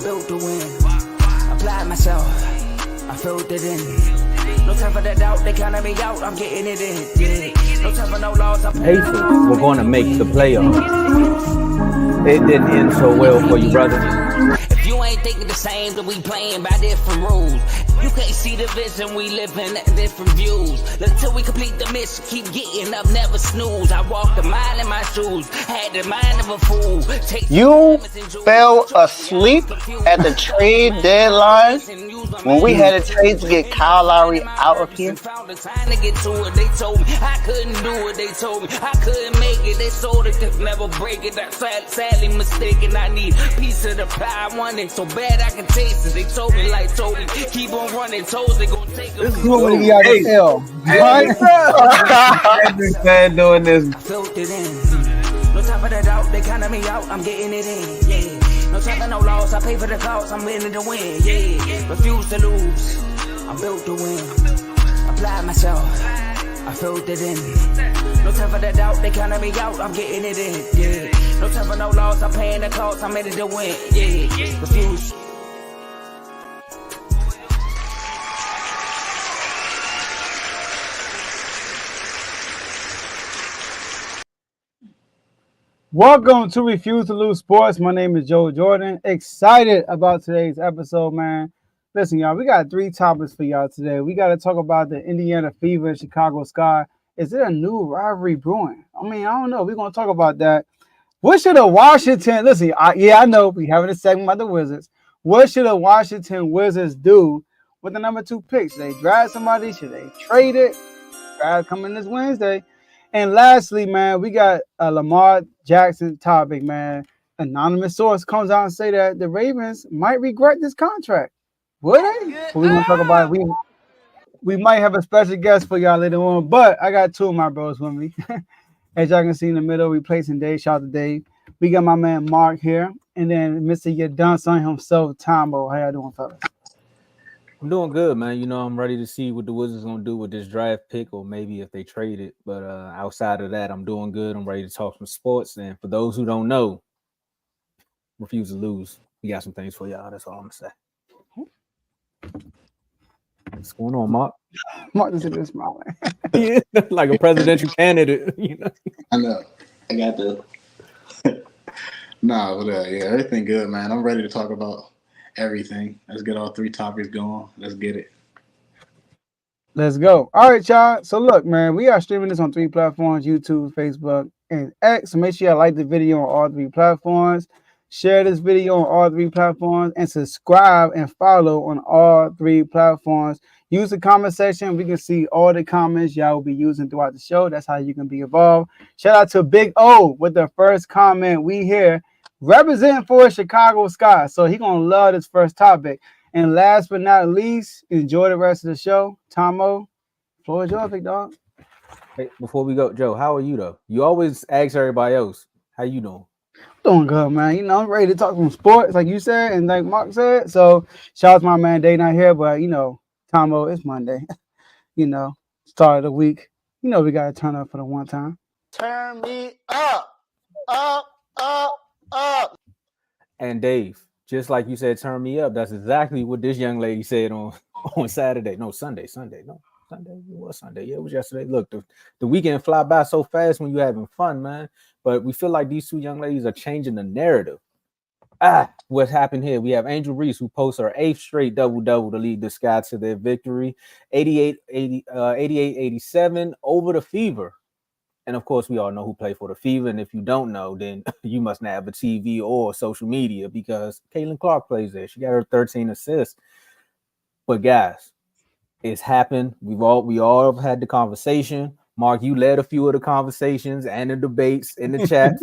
built to win. Applied myself, I filled it in. No time for that doubt, they counted me out, I'm getting it in. Yeah. No time for no loss. Pacers were going to make the playoffs. It didn't end so well for you, brother. If you ain't thinking the same, then we playing by different rules. You can't see the vision, we living at different views. Until we complete the mission, keep getting up, never snooze. I walked a mile in my shoes, had the mind of a fool. You fell asleep at the trade deadline when we had a trade to get Kyle Lowry out of here. They told me I couldn't do it. They told me I couldn't make it. They sold it, could never break it. That's sadly mistaken. I need a piece of the pie. I want it so bad I can taste it. They told me like told me keep on running. Toes they gonna take this is what we got to tell. Man doing this. Filled it in. No time for the doubt. They counted me out. I'm getting it in. Yeah. No time for no loss. I pay for the cost. I'm winning to win. Yeah. Refuse to lose. I'm built to win. Apply myself. I filled it in. No time for the doubt. They counted me out. I'm getting it in. Yeah. No time for no loss. I'm paying the cost. I'm in it to win. Yeah. Refuse. Welcome to Refuse to Lose Sports. My name is Joe Jordan. Excited about today's episode, man. Listen, y'all, we got 3 topics for y'all today. We got to talk about the Indiana Fever and Chicago Sky. Is it a new rivalry brewing? I mean, I don't know. We're going to talk about that. What should a Washington, listen, I know we having a segment about the Wizards. What should a Washington Wizards do with the number 2 pick? Should they draft somebody? Should they trade it? Draft coming this Wednesday. And lastly, man, we got a Lamar Jackson topic, man. Anonymous source comes out and say that the Ravens might regret this contract. Would they? We're going to talk about it. We might have a special guest for y'all later on, but I got 2 of my bros with me. As y'all can see in the middle, replacing Dave. Shout out to Dave. We got my man Mark here, and then Mr. Your Done Son himself, Tomo. How y'all doing, fellas? I'm doing good, man. You know, I'm ready to see what the Wizards going to do with this draft pick or maybe if they trade it. But outside of that, I'm doing good. I'm ready to talk some sports. And for those who don't know, refuse to lose. We got some things for y'all. That's all I'm going to say. What's going on, Mark? Mark is in smiling. Yeah, like a presidential candidate. You know? I know. I got the. Yeah, everything good, man. I'm ready to talk about everything. Let's get all 3 topics going. Let's get it. Let's go. All right, y'all. So look, man, we are streaming this on 3 platforms: YouTube, Facebook, and X. So make sure you like the video on all 3 platforms. Share this video on all 3 platforms and subscribe and follow on all 3 platforms. Use the comment section. We can see all the comments y'all will be using throughout the show. That's how you can be involved. Shout out to Big O with the first comment we hear representing for Chicago Sky. So he going to love this first topic. And last but not least, enjoy the rest of the show. Tomo, floor is yours, big dog. Hey, before we go, Joe, how are you, though? You always ask everybody else, how you doing? Doing good, man. You know, I'm ready to talk some sports, like you said, and like Mark said. So, shout out to my man, Day not here, but you know, Tomo, it's Monday. You know, start of the week. You know, we gotta turn up for the one time. Turn me up, up, up, up. And Dave, just like you said, turn me up. That's exactly what this young lady said on Saturday. No, Sunday. No, Sunday. It was Sunday. Yeah, it was yesterday. Look, the weekend fly by so fast when you're having fun, man. But we feel like these 2 young ladies are changing the narrative. What happened here? We have Angel Reese, who posts her 8th straight double-double to lead the Sky to their victory, 88-87 over the Fever. And, of course, we all know who played for the Fever. And if you don't know, then you must not have a TV or social media because Caitlin Clark plays there. She got her 13 assists. But, guys, it's happened. We all have had the conversation. Mark, you led a few of the conversations and the debates in the chat.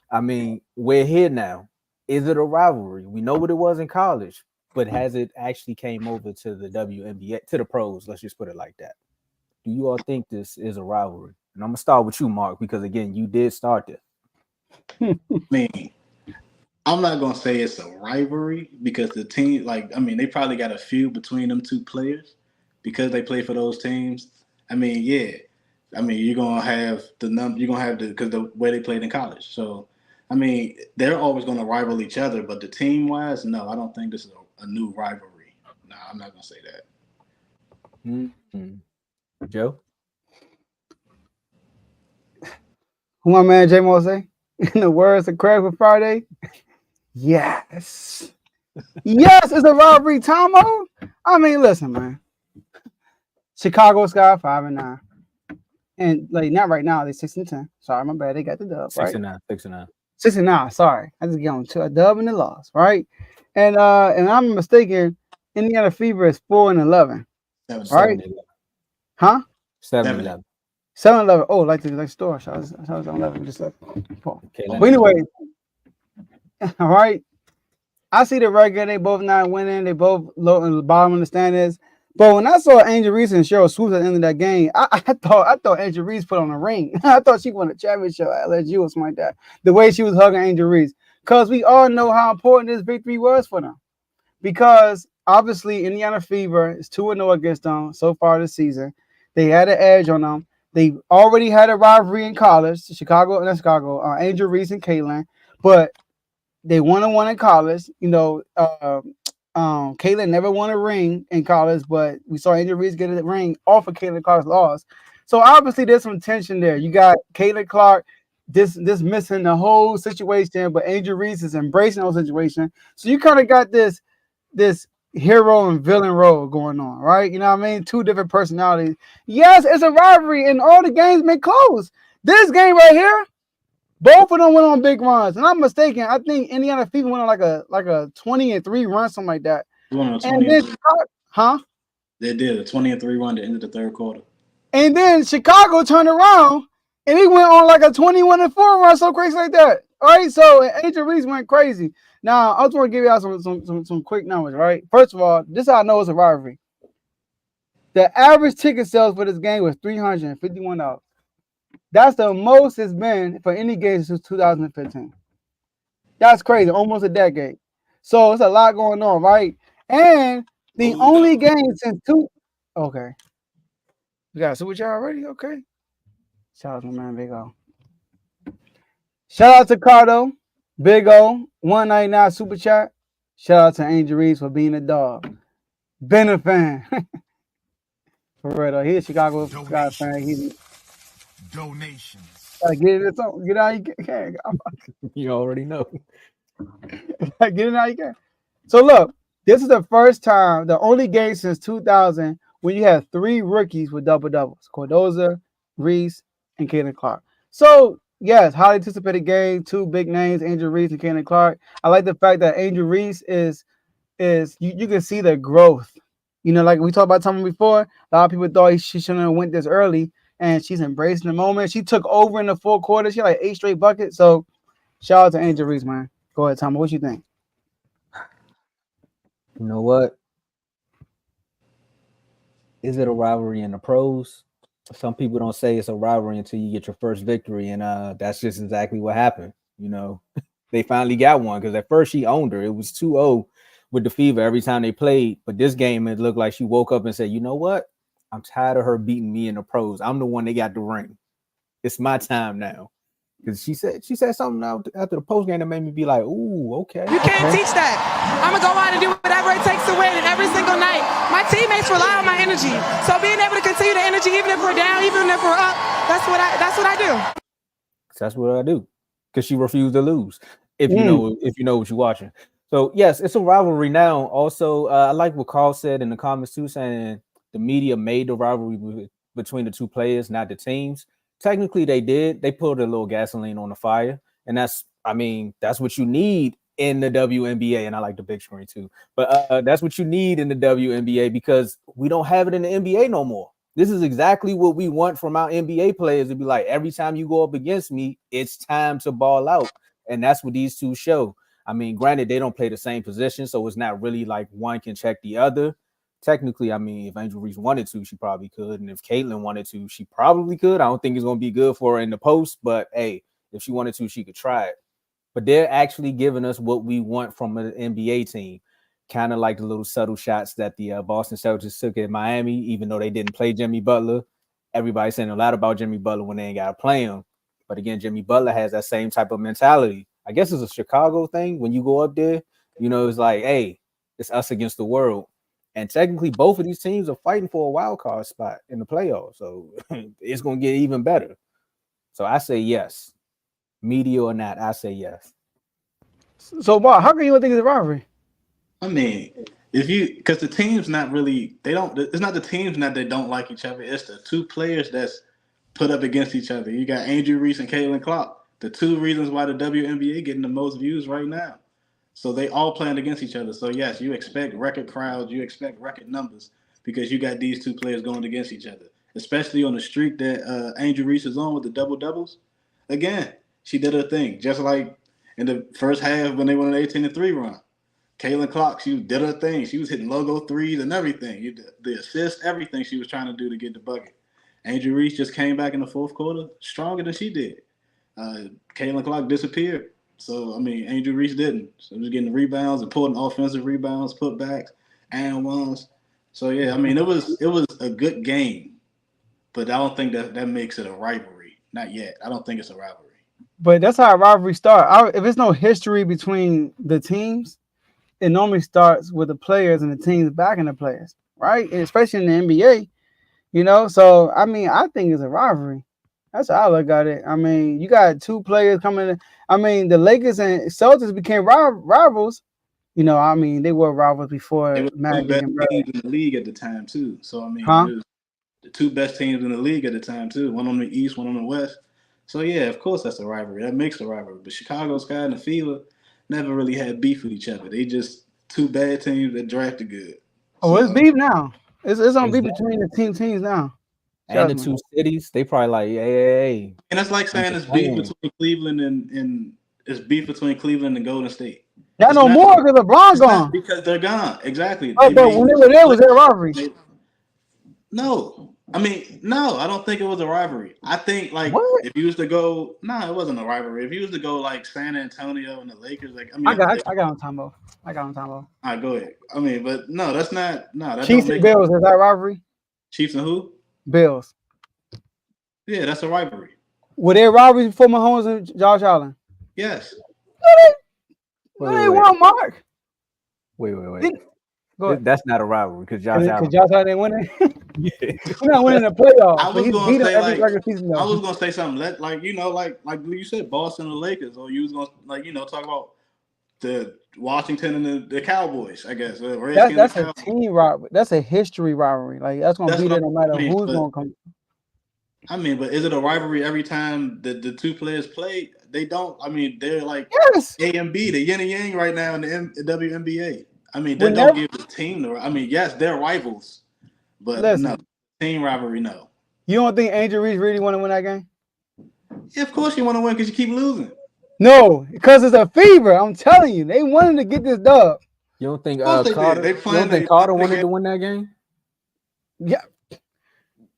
I mean, we're here now. Is it a rivalry? We know what it was in college, but has it actually came over to the WNBA, to the pros? Let's just put it like that. Do you all think this is a rivalry? And I'm going to start with you, Mark, because, again, you did start this. I mean, I'm not going to say it's a rivalry because the team, they probably got a few between them 2 players because they play for those teams. I mean, yeah. I mean, you're gonna have because the way they played in college. So I mean, they're always going to rival each other, but the team wise, no, I don't think this is a new rivalry. No, I'm not going to say that. Mm-hmm. Joe? Who my man J Mo say? In the words of Craig for Friday, yes. Yes, it's a rivalry, Tomo. I mean, listen, man. Chicago Sky 5-9. And like not right now, they're 6-10. Sorry, my bad. They got the dub, right? 6-9, 6-9. 6-9, sorry. I just get on to a dub and a loss, right? And I'm mistaken, Indiana Fever is 4-11. Right? 7-11. Huh? 7-11. 7-11. Oh, like the store. I was on 11. Just like, Okay, but anyway, all right. I see the record. They both not winning. They both low in the bottom of the standings. But when I saw Angel Reese and Cheryl Swoops at the end of that game, I thought Angel Reese put on a ring. I thought she won a championship at LSU or something like that. The way she was hugging Angel Reese, because we all know how important this victory was for them. Because obviously Indiana Fever is 2-0 against them so far this season. They had an edge on them. They already had a rivalry in college, Angel Reese and Caitlin, but they won in college. You know, Caitlin never won a ring in college, but we saw Angel Reese get a ring off of Caitlin Clark's loss. So obviously there's some tension there. You got Caitlin Clark dismissing the whole situation, but Angel Reese is embracing the whole situation. So you kind of got this hero and villain role going on, right? You know what I mean? Two different personalities. Yes, it's a rivalry, and all the games may close. This game right here, both of them went on big runs. And I'm mistaken. I think Indiana Fever went on like a 20-3 run, something like that. And then Chicago, They did a 20-3 run to end of the third quarter. And then Chicago turned around and he went on like a 21-4 run, so crazy like that. All right, so Angel Reese went crazy. Now, I just want to give y'all some quick numbers, right? First of all, this is how I know it's a rivalry. The average ticket sales for this game was $351. That's the most it's been for any game since 2015. That's crazy, almost a decade. So it's a lot going on, right? And the only game since okay. You got a super chat already? Okay. Shout out to my man Big O. Shout out to Cardo, Big O, 199 super chat. Shout out to Angel Reese for being a dog. Been a fan. For real though. He's a Chicago Sky fan. He's donations. Get it how you can. You already know. Get it how you can. So look, this is the first time, the only game since 2000 when you have three rookies with double-doubles. Cordoza, Reese, and Caitlin Clark. So, yes, highly anticipated game. Two big names, Angel Reese and Caitlin Clark. I like the fact that Angel Reese is you can see the growth. You know, like we talked about something before, a lot of people thought she shouldn't have went this early, and she's embracing the moment. She took over in the fourth quarter. She had like 8 straight buckets. So, shout out to Angel Reese, man. Go ahead, Tom. What you think? You know what? Is it a rivalry in the pros? Some people don't say it's a rivalry until you get your first victory, and that's just exactly what happened. You know, they finally got one because at first she owned her. It was 2-0 with the Fever every time they played, but this game it looked like she woke up and said, "You know what? I'm tired of her beating me in the pros. I'm the one that got the ring. It's my time now." Because she said something out after the post game that made me be like, "Ooh, okay." You can't teach that. I'm gonna go out and do whatever it takes to win, and every single night, my teammates rely on my energy. So being able to continue the energy, even if we're down, even if we're up, that's what I do. That's what I do. Because she refused to lose. If you know what you're watching. So yes, it's a rivalry now. Also, I like what Carl said in the comments too, saying the media made the rivalry between the two players, not the teams. Technically, they did. They poured a little gasoline on the fire, and that's what you need in the WNBA. And I like the big screen too, but that's what you need in the WNBA because we don't have it in the NBA no more. This is exactly what we want from our NBA players to be like. Every time you go up against me, it's time to ball out, and that's what these two show. I mean, granted, they don't play the same position, so it's not really like one can check the other. Technically, I mean, if Angel Reese wanted to, she probably could. And if Caitlin wanted to, she probably could. I don't think it's going to be good for her in the post. But, hey, if she wanted to, she could try it. But they're actually giving us what we want from an NBA team. Kind of like the little subtle shots that the Boston Celtics took at Miami, even though they didn't play Jimmy Butler. Everybody's saying a lot about Jimmy Butler when they ain't got to play him. But, again, Jimmy Butler has that same type of mentality. I guess it's a Chicago thing. When you go up there, it's like, hey, it's us against the world. And technically, both of these teams are fighting for a wild card spot in the playoffs. So it's going to get even better. So I say yes. Media or not, I say yes. So, Bob, how can you think it's a rivalry? I mean, because the team's not really, it's not the teams that they don't like each other. It's the two players that's put up against each other. You got Andrew Reese and Caitlin Clark, the two reasons why the WNBA getting the most views right now. So they all playing against each other. So yes, you expect record crowds, you expect record numbers because you got these two players going against each other, especially on the streak that Andrew Reese is on with the double doubles. Again, she did her thing, just like in the first half when they went an 18-3 run. Caitlin Clark, she did her thing. She was hitting logo threes and everything. The assist, everything she was trying to do to get the bucket. Andrew Reese just came back in the fourth quarter stronger than she did. Caitlin Clark disappeared. So, I mean, Andrew Reese didn't. So he was getting rebounds, important offensive rebounds, putbacks, and ones. So, yeah, I mean, it was a good game. But I don't think that makes it a rivalry. Not yet. I don't think it's a rivalry. But that's how a rivalry starts. If there's no history between the teams, it normally starts with the players and the teams backing the players, right? And especially in the NBA, So, I mean, I think it's a rivalry. That's how I look at it. I mean, you got two players coming in. I mean, the Lakers and Celtics became rivals. I mean, they were rivals before They were Magic the two best and Bird. teams in the league at the time, too. So, I mean, Huh? it was the two best teams in the league at the time, too. One on the East, one on the West. So, yeah, of course that's a rivalry. That makes a rivalry. But Chicago Sky and the Fever never really had beef with each other. They just two bad teams that drafted good. Oh, So, it's beef now. It's on beef Exactly. between the teams now. And the Trust me. two cities, they probably like, hey. and that's like saying it's beef between Cleveland and it's beef between Cleveland and Golden State. Not no more because LeBron gone. Because they're gone. Exactly. But when they were there, was there a rivalry? No. I mean, no, I don't think it was a rivalry. I think if you was to go, it wasn't a rivalry. If you was to go like San Antonio and the Lakers, I got on Tomo. All right, go ahead. I mean, but no, that's not. No, that Chiefs and Bills, is that a rivalry? Chiefs and who? Bills. Yeah, that's a rivalry. Were there rivalries before Mahomes and Josh Allen? Yes. They won, Mark. Wait. Go ahead. That's not a rivalry because Josh Allen didn't win it. Yeah. We're not winning the playoffs. I was gonna say something. Like you said, Boston and the Lakers, or you was gonna talk about the Washington and the Cowboys. I guess that's a team rivalry. That's a history rivalry. Like that's gonna be there no matter who's gonna come. I mean, but is it a rivalry every time the two players play? They don't. I mean, they're like A and B, the yin and yang right now in the WNBA. I mean, they don't give the team the. I mean, yes, they're rivals, but no team rivalry. No. You don't think Angel Reese really want to win that game? Yeah, of course you want to win because you keep losing. No, because it's a fever. I'm telling you, they wanted to get this dub. You don't think Carter wanted to win that game? Yeah.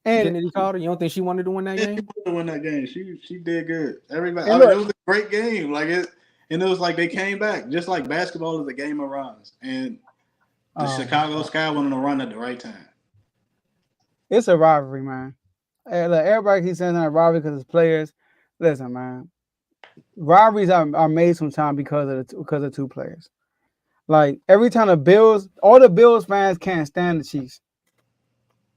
And Kennedy Carter, you don't think she wanted to win that game? She wanted to win that game. She did good. Everybody, it was a great game. And it was like they came back. Just like basketball is a game of runs. And the Chicago Sky went on a run at the right time. It's a rivalry, man. Everybody keeps saying that rivalry because it's players. Listen, man. Rivalries are made sometimes because of two players. Like every time all the Bills fans can't stand the Chiefs.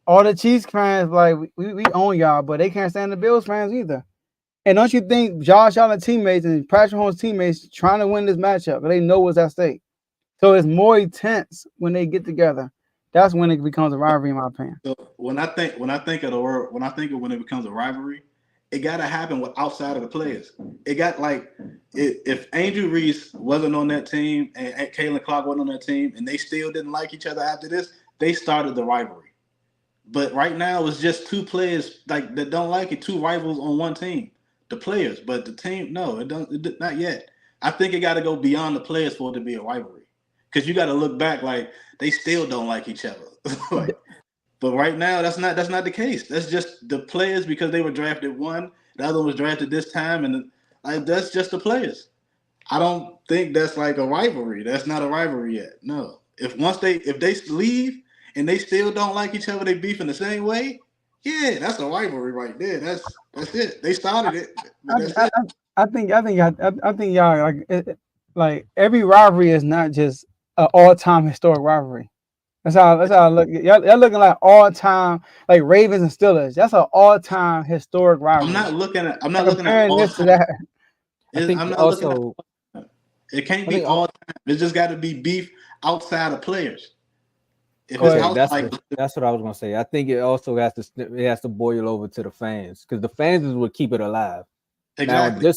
All the Chiefs fans, like, we own y'all, but they can't stand the Bills fans either. And don't you think Josh Allen teammates and Patrick Mahomes teammates trying to win this matchup? They know what's at stake. So it's more intense when they get together. That's when it becomes a rivalry, in my opinion. So when I think of when it becomes a rivalry, it got to happen outside of the players. It got if Andrew Reese wasn't on that team and Caitlin Clark wasn't on that team and they still didn't like each other after this, they started the rivalry. But right now, it's just two players that don't like it, two rivals on one team. The players, but the team, no, not yet. I think it got to go beyond the players for it to be a rivalry. Because you got to look back like they still don't like each other. But right now, that's not the case. That's just the players because they were drafted one. The other one was drafted this time, and that's just the players. I don't think that's like a rivalry. That's not a rivalry yet. No. If they leave and they still don't like each other, they beef in the same way, Yeah, that's a rivalry right there. That's it. They started it. But that's it. I think y'all like every rivalry is not just an all-time historic rivalry. That's how I look. Y'all looking like all-time like Ravens and Steelers. That's an all-time historic rivalry. I'm not looking at Comparing all this to time. that. I think I'm not also looking at it can't I be think all time. It's just got to be beef outside of players. If Go it's ahead. outside, that's what I was gonna say. I think it also has to boil over to the fans because the fans is what keep it alive. exactly. Now,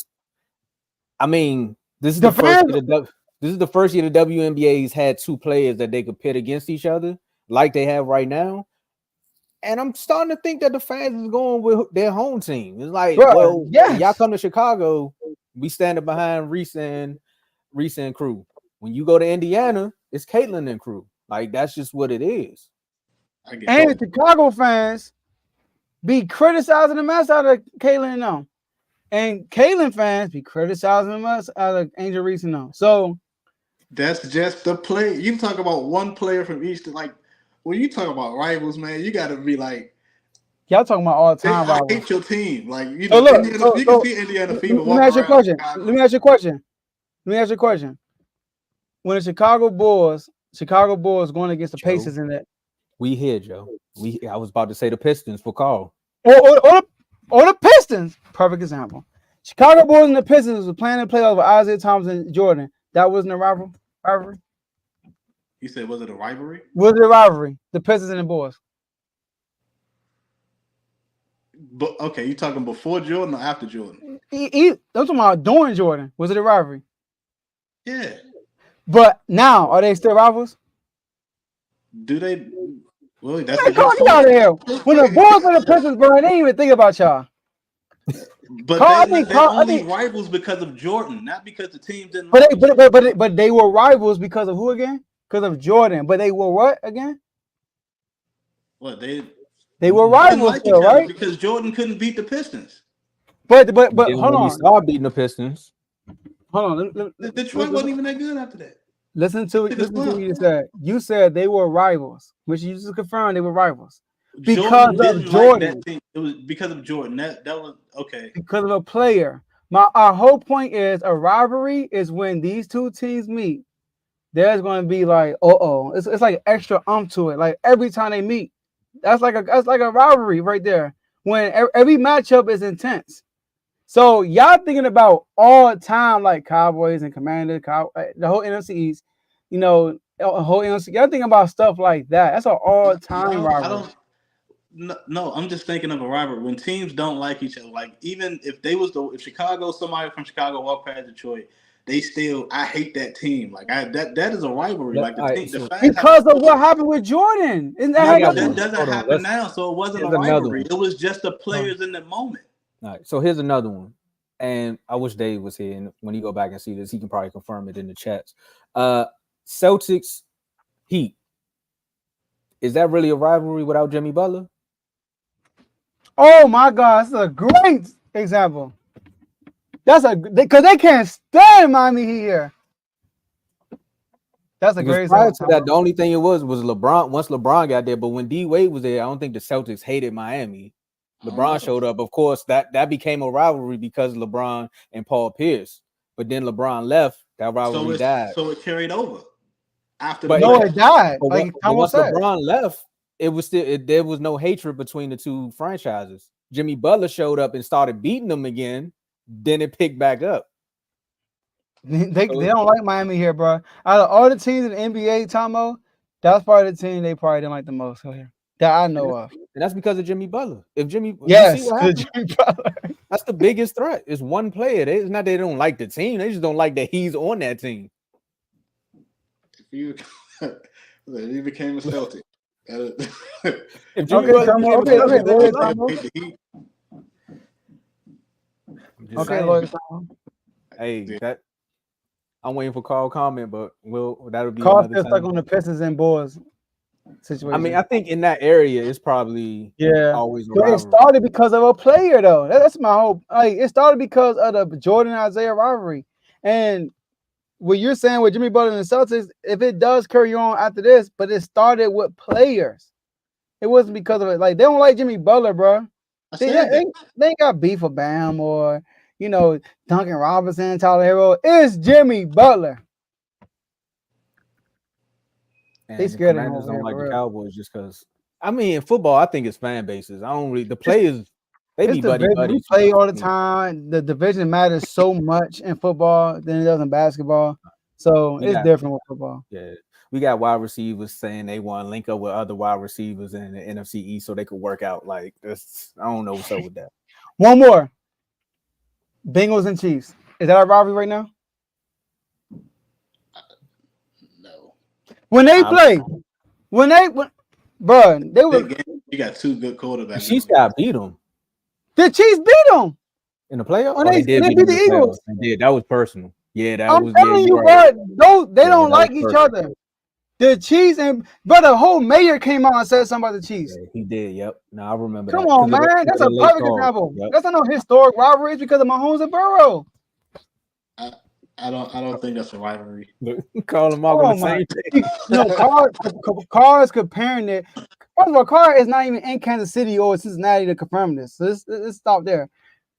I mean, this is The the first fans, year this is the first year the WNBA's had two players that they could pit against each other, like they have right now. And I'm starting to think that the fans is going with their home team. It's like, bro. well, when y'all Yes. come to Chicago, we standing behind Reese and crew. When you go to Indiana, it's Caitlin and crew. Like that's just what it is. I get And that. Chicago fans be criticizing the mess out of Caitlin and them. And Caitlin fans be criticizing the mess out of Angel Reese and them. So That's just the play. You talk about one player from each. Like when you talk about rivals, man, you got to be like, y'all talking about all time I rivals. hate your team. Like you So know, look, Indiana, you can see Indiana Fever let me ask walking you a around question. Chicago. Let me ask you a question. When the Chicago Bulls going against the Joe. Pacers in that, We here, Joe. I was about to say the Pistons for Carl. or the Pistons, perfect example. Chicago Bulls and the Pistons was playing in playoffs with Isaiah Thomas and Jordan. That wasn't a rivalry. You said, was it a rivalry? Was it a rivalry? The Pistons and the Bulls. But okay, you talking before Jordan or after Jordan? I'm talking about during Jordan. Was it a rivalry? Yeah. But now, are they still rivals? Do they? Well, that's Hey, a Carl, good get out of here. point. When the Bulls and the Pistons, bro, they didn't even think about y'all. But Carl, they're only rivals because of Jordan, not because the teams didn't. But they were rivals because of who again? Because of Jordan. But they were what again? What They were didn't rivals like still, each other right? because Jordan couldn't beat the Pistons. But Then hold when he on. started beating the Pistons, Hold on. Detroit wasn't even that good after that. Listen to what you said. You said they were rivals, which you just confirmed they were rivals. Because of Jordan. Like that team. It was because of Jordan. That was okay. Because of a player. Our whole point is a rivalry is when these two teams meet. There's going to be like, it's like extra to it. Like every time they meet, that's like a rivalry right there. When every matchup is intense. So y'all thinking about all time like Cowboys and Commanders, the whole NFC East, the whole NFC. Y'all thinking about stuff like that. That's an all time rivalry. No, I'm just thinking of a rivalry when teams don't like each other. Like even if somebody from Chicago walked past Detroit, they still I hate that team. Like that is a rivalry. Like the team, the fans because of what happened with Jordan. That doesn't happen now, so it wasn't a rivalry. It was just the players in the moment. All right, so here's another one, and I wish Dave was here. And when he go back and see this, he can probably confirm it in the chats. Celtics, Heat. Is that really a rivalry without Jimmy Butler? Oh my God, that's a great example. Because they can't stand Miami here. That's a great prior example. to that, the only thing it was LeBron. Once LeBron got there, but when D Wade was there, I don't think the Celtics hated Miami. LeBron showed up. Of course, that became a rivalry because of LeBron and Paul Pierce. But then LeBron left, that rivalry died. So it carried over after. It died. But once LeBron left, it was still there was no hatred between the two franchises. Jimmy Butler showed up and started beating them again. Then it picked back up. They don't like Miami here, bro. Out of all the teams in the NBA, Tomo, that's probably the team they probably didn't like the most here that I know of. And that's because of Jimmy Butler. If Jimmy, yes, Jimmy Butler. That's the biggest threat. It's one player. It's not they don't like the team. They just don't like that he's on that team. He became a Celtic. If Jimmy Lloyd. Hey, that I'm waiting for Carl comment, but that'll be Carl still stuck on the Pistons and Bulls situation. I mean, I think in that area it's probably always. But it started because of a player, though. That's my hope. Like it started because of the Jordan Isaiah rivalry, and what you're saying with Jimmy Butler and the Celtics, if it does carry on after this, but it started with players. It wasn't because of it. Like, they don't like Jimmy Butler, bro. I They, said they, that. they ain't got beef for Bam or, Duncan Robinson, Tyler Hero. It's Jimmy Butler. And They the scared of him Commanders over don't here, like for the real. Cowboys just because. I mean, in football, I think it's fan bases. I don't really. The players, they It's be buddy division. We buddies. play all the I mean, time. The division matters so much in football than it does in basketball. So we it's got different with football. yeah, we got wide receivers saying they want to link up with other wide receivers in the NFC East so they could work out. Like this, I don't know what's up with that. One more. Bengals and Chiefs. Is that a rivalry right now? No. When they play, bro, they were Big game. You got two good quarterbacks. Chiefs got beat them the Chiefs beat them. in the playoffs. When Oh, they they did beat beat them the in the Eagles. playoffs. They did. That was personal. Yeah, that I'm was. telling Yeah, you, right. bro, they don't that like was each personal. other. The Chiefs the whole mayor came out and said something about the Chiefs. Yeah, he did. Yep. No, I remember Come that. on, 'Cause of man. That's the a late perfect call. example. Yep. That's not no historic rivalry. It's because of Mahomes and Burrow. I don't think that's a rivalry. Call them all on the my. same thing. Carr's comparing it. First of all, Carr is not even in Kansas City or Cincinnati to confirm this. So let's stop there.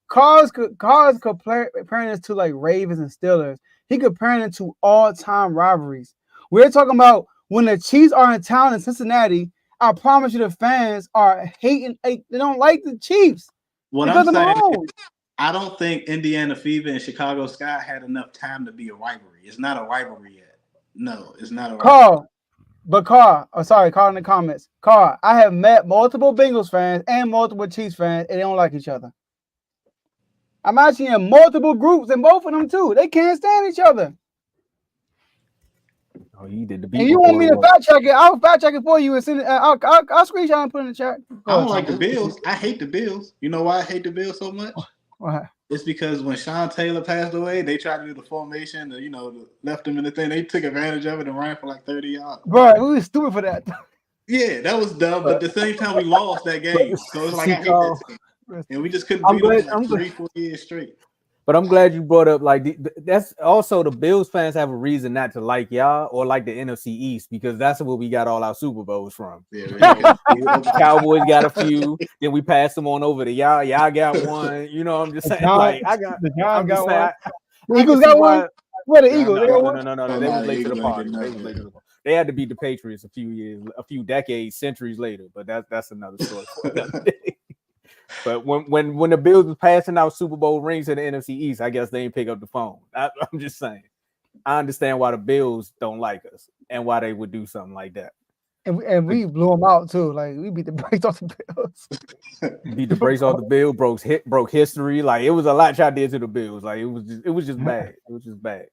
Carr's comparing this to like Ravens and Steelers. He comparing it to all-time rivalries. We're talking about when the Chiefs are in town in Cincinnati. I promise you, the fans are hating. They don't like the Chiefs because of Mahomes. I don't think Indiana Fever and Chicago Sky had enough time to be a rivalry. It's not a rivalry yet. No, it's not a rivalry. Carl in the comments. Carl, I have met multiple Bengals fans and multiple Chiefs fans, and they don't like each other. I'm actually in multiple groups, and both of them too. They can't stand each other. Oh, you did the beat. And you want me to fact check it? I'll fact check it for you and send it. I'll screenshot and put it in the chat. I don't like the Bills. I hate the Bills. You know why I hate the Bills so much? Why? It's because when Sean Taylor passed away, they tried to do the formation, left him in the thing. They took advantage of it and ran for like 30 yards. Bro, we were stupid for that. Yeah, that was dumb. But at the same time, we lost that game. So it's like I hate that team. And we just couldn't beat them for like 3-4 years straight. But I'm glad you brought up that's also the Bills fans have a reason not to like y'all or like the NFC East because that's where we got all our Super Bowls from. Yeah, the Cowboys got a few, then we passed them on over to y'all. Y'all got one. You know, I'm just saying. Like I got, the Giants got saying, one. The Eagles got one. Where the Eagles? No. They was late to the party. They had to beat the Patriots a few decades, centuries later. But that's another story for another day. But when the Bills was passing out Super Bowl rings to the NFC East, I guess they didn't pick up the phone. I'm just saying. I understand why the Bills don't like us and why they would do something like that. And we blew them out too. Like we beat the brakes off the Bills. Beat the brakes off the Bills, broke history. Like it was a lot y'all did to the Bills. Like it was just bad. It was just bad.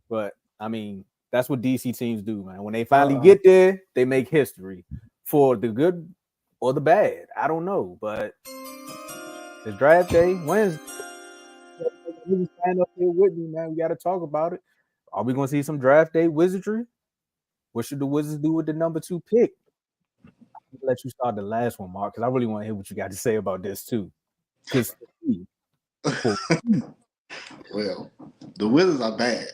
But I mean, that's what DC teams do, man. When they finally get there, they make history for the good or the bad. I don't know, but it's draft day Wednesday. Stand up here with me, man. We got to talk about it. Are we going to see some draft day wizardry? What should the Wizards do with the number 2 pick? I'll let you start the last one, Mark, because I really want to hear what you got to say about this too. Well, the Wizards are bad,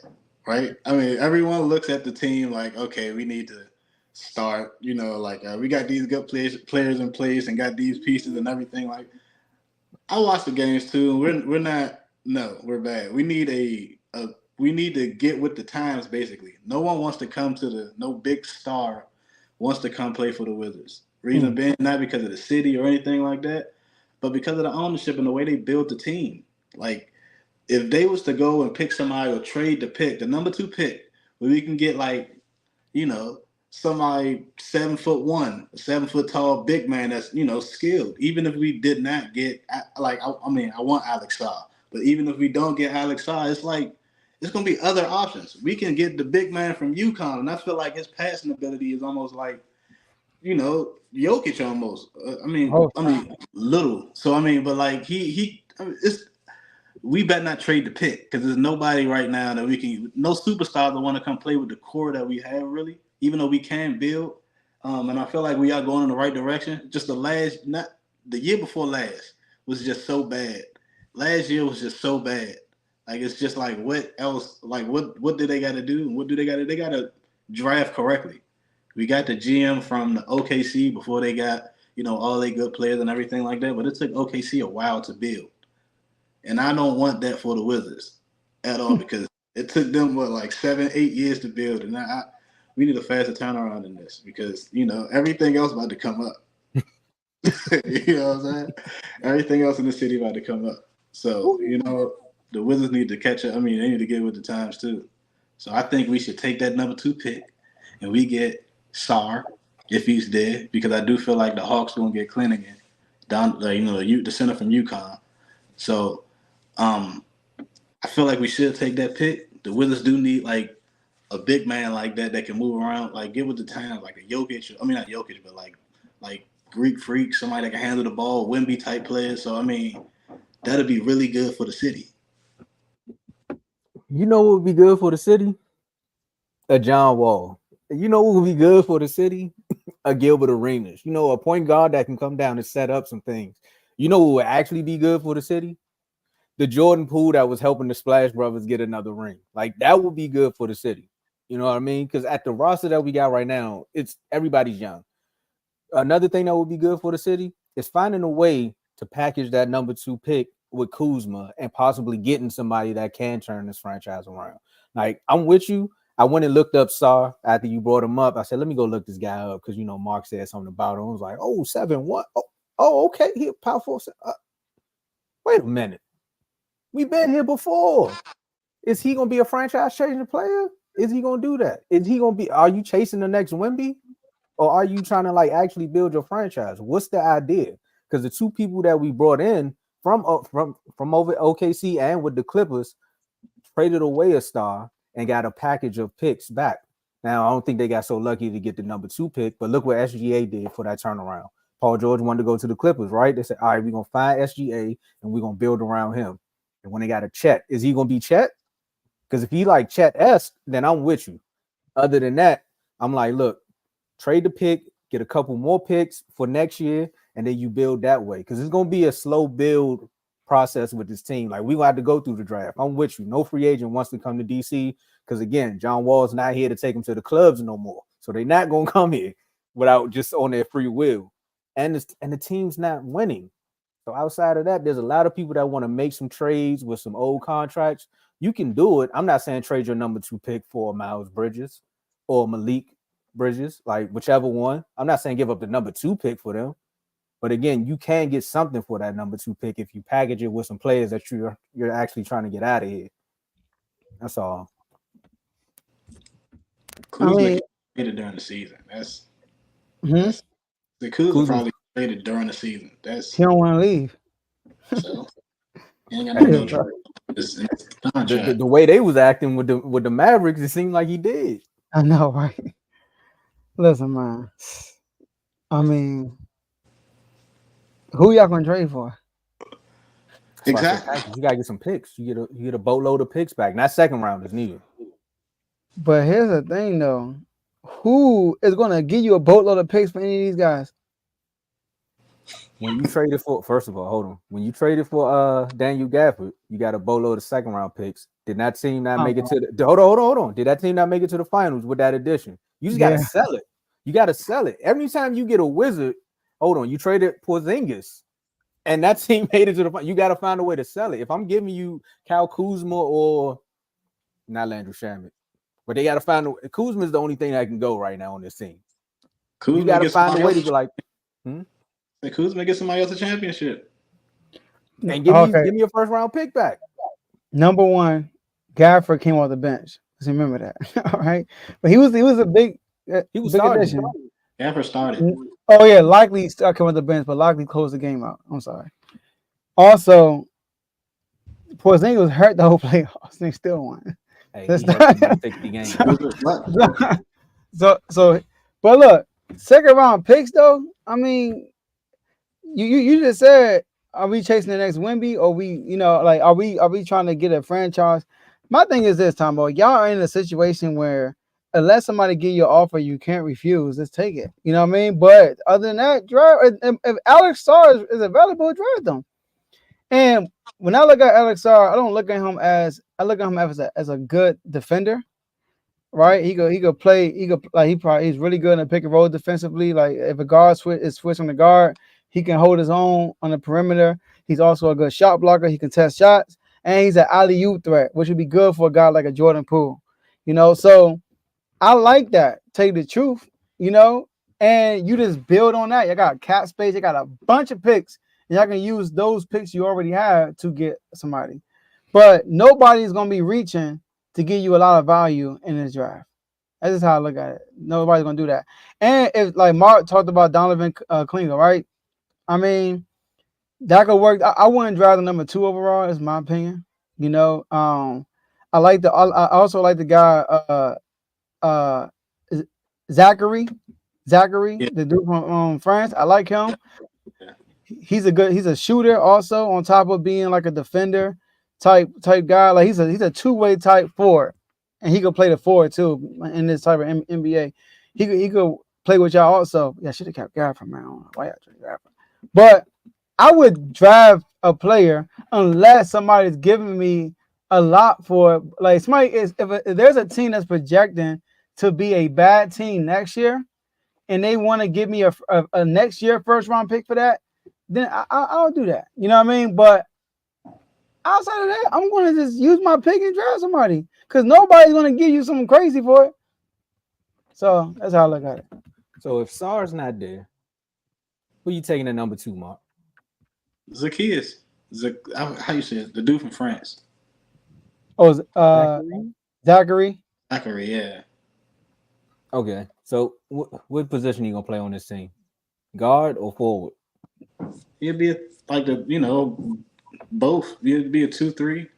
right? I mean, everyone looks at the team like, okay, we need to start. We got these good players in place and got these pieces and everything. Like, I watch the games too. We're not. No, we're bad. We need we need to get with the times. Basically, no one wants to come to no big star wants to come play for the Wizards. Reason being not because of the city or anything like that, but because of the ownership and the way they built the team. Like, if they was to go and pick somebody or trade the pick, the number 2 pick, where we can get somebody 7'1", 7 foot tall big man that's skilled. Even if we did not get I want Alex Shaw, but even if we don't get Alex Shaw, it's like it's gonna be other options. We can get the big man from UConn, and I feel like his passing ability is almost like Jokic almost. Little. So but like we better not trade the pick because there's nobody right now that we can. No superstars that want to come play with the core that we have really. Even though we can build, and I feel like we are going in the right direction. Just the year before last was just so bad. Last year was just so bad. Like it's just like what else? Like what do they got to do? What do they got to? They got to draft correctly. We got the GM from the OKC before they got all they good players and everything like that. But it took OKC a while to build, and I don't want that for the Wizards at all because it took them 7, 8 years to build, and we need a faster turnaround in this because everything else about to come up. You know what I'm saying? Everything else in the city about to come up. So the Wizards need to catch up. I mean, they need to get with the times too. So I think we should take that number 2 pick, and we get Sarr if he's there, because I do feel like the Hawks gonna get Clint again, down the center from UConn. So I feel like we should take that pick. The Wizards do need a big man like that can move around, get with the times, like a Jokic. I mean, not Jokic, but like Greek freak, somebody that can handle the ball, Wemby type player. So I mean, that'd be really good for the city. You know what would be good for the city? A John Wall. You know what would be good for the city? A Gilbert Arenas. A point guard that can come down and set up some things. You know what would actually be good for the city? The Jordan Poole that was helping the Splash Brothers get another ring. That would be good for the city. You know what I mean? Because at the roster that we got right now, everybody's young. Another thing that would be good for the city is finding a way to package that number 2 pick with Kuzma and possibly getting somebody that can turn this franchise around. I'm with you. I went and looked up Sarr after you brought him up. I said, let me go look this guy up because, Mark said something about him. I was like, 7-1. Oh, okay. He a power forward. Wait a minute. We've been here before. Is he going to be a franchise-changing player? Is he going to do that? Are you chasing the next Wemby? Or are you trying to actually build your franchise? What's the idea? Because the 2 people that we brought in from over OKC and with the Clippers traded away a star and got a package of picks back. Now, I don't think they got so lucky to get the number 2 pick, but look what SGA did for that turnaround. Paul George wanted to go to the Clippers, right? They said, all right, we're going to find SGA and we're going to build around him. And when they got a Chet, is he going to be Chet? Because if he like Chet-esque, then I'm with you. Other than that, I'm like, look, trade the pick, get a couple more picks for next year, and then you build that way. Because it's going to be a slow build process with this team. We're going to have to go through the draft. I'm with you. No free agent wants to come to DC because, again, John Wall's not here to take them to the clubs no more. So they're not going to come here without just on their free will. And the team's not winning. So outside of that, there's a lot of people that want to make some trades with some old contracts. You can do it. I'm not saying trade your number 2 pick for Miles Bridges or Malik Bridges, whichever one. I'm not saying give up the number 2 pick for them. But again, you can get something for that number 2 pick if you package it with some players that you're actually trying to get out of here. That's all. Kuzma traded during the season. The Kuzma probably traded during the season. He don't want to leave. So he ain't got no trade. The way they was acting with the Mavericks, it seemed like he did. I know, right? Listen, man. I mean, who y'all gonna trade for? Exactly. You gotta get some picks. You get a boatload of picks back. Not second rounders neither. But here's the thing, though. Who is gonna give you a boatload of picks for any of these guys? When you traded for, first of all, hold on. When you traded for Daniel Gafford, you got a boatload of second round picks. Did that team not make it to the hold on? Did that team not make it to the finals with that addition? You just gotta sell it. You gotta sell it. Every time you get a Wizard, hold on, you traded Porzingis, and that team made it to the final. You gotta find a way to sell it. If I'm giving you Kyle Kuzma or not Landry Shamet, but they gotta find Kuzma is the only thing that can go right now on this team. Kuzma, you gotta find a way to be like, Kuzma get somebody else a championship. And give me a first round pick back. Number 1, Gafford came off the bench. Let's remember that. All right. But he was a big addition. Gafford started. Oh yeah, likely came off the bench, but likely closed the game out. I'm sorry. Also, Porzingis was hurt the whole playoffs. They still won. Hey, That's he not 50 games. So, but look, second round picks though. I mean, you just said, are we chasing the next Wemby, or are we trying to get a franchise? My thing is this, Tomo, y'all are in a situation where unless somebody give you an offer you can't refuse, just take it. You know what I mean? But other than that, if Alex Sarr is available, draft them. And when I look at Alex Sarr, I look at him as a good defender. right? He could play. He's really good in the pick and roll defensively. Like if a guard switch on the guard, he can hold his own on the perimeter. He's also a good shot blocker. He can test shots, and he's an alley-oop threat, which would be good for a guy like a Jordan Poole. So I like that. Tell you the truth, and you just build on that. You got cap space. You got a bunch of picks, and y'all can use those picks you already have to get somebody. But nobody's gonna be reaching to give you a lot of value in this draft. That's just how I look at it. Nobody's gonna do that. And if like Mark talked about Donovan Klinger, right? I mean, that could work. I wouldn't draft the number 2 overall. Is my opinion. I like I also like the guy Zachary, Yeah. the dude from France. I like him. He's a shooter also, on top of being like a defender type guy. Like he's a two-way type forward, and he could play the forward too in this type of NBA. He could play with y'all also. Yeah, I should have kept Gafford, man. I don't know why I traded Gafford. But I would draft a player unless somebody's giving me a lot for like somebody is if there's a team that's projecting to be a bad team next year, and they want to give me a next year first round pick for that, then I'll do that. You know what I mean? But outside of that, I'm going to just use my pick and draft somebody because nobody's going to give you something crazy for it. So that's how I look at it. So if Sar's not there, who you taking at number 2, Mark? Zacchaeus. How you say it? The dude from France. Oh, Zachary. Zachary, yeah. Okay. So what position are you gonna play on this team? Guard or forward? It'd be both. It'd be a 2-3.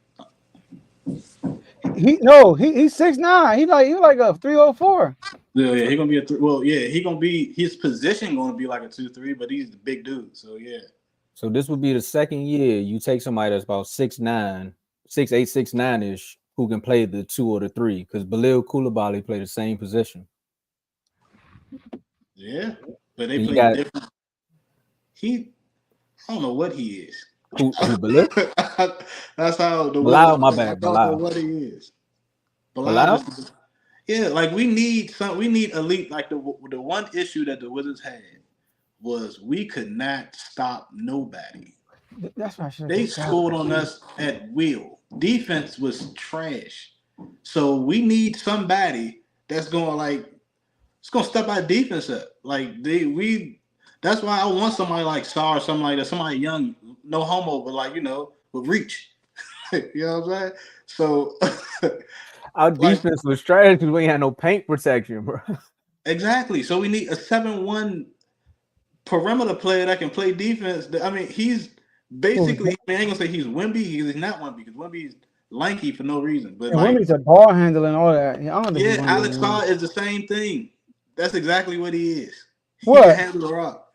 He's 6'9". He's like a 304. Yeah, he gonna be a 3. Well, yeah, he gonna be his position gonna be like a 2-3, but he's the big dude. So yeah. So this would be the second year you take somebody that's about 6'9", 6'8", 6'9" who can play the 2 or the 3, because Bilal Coulibaly played the same position. Yeah, but they play different. I don't know what he is. Who Bilal? That's how the Bilal, my bad. I don't know what he is. Bilal? Yeah, like we need elite. Like the one issue that the Wizards had was we could not stop nobody. That's why they scored on us at will. Defense was trash. So we need somebody that's gonna step our defense up. That's why I want somebody like Sar, something like that, somebody young, no homo, but with reach. You know what I'm saying? So our defense was trash because we ain't had no paint protection, bro. Exactly. So we need a 7-1 perimeter player that can play defense. I mean, he's basically, I ain't gonna say he's Wemby. He's not Wemby because Wemby's lanky for no reason. But Wemby's a ball handler and all that. Alex Sar is the same thing. That's exactly what he is. He can handle the rock.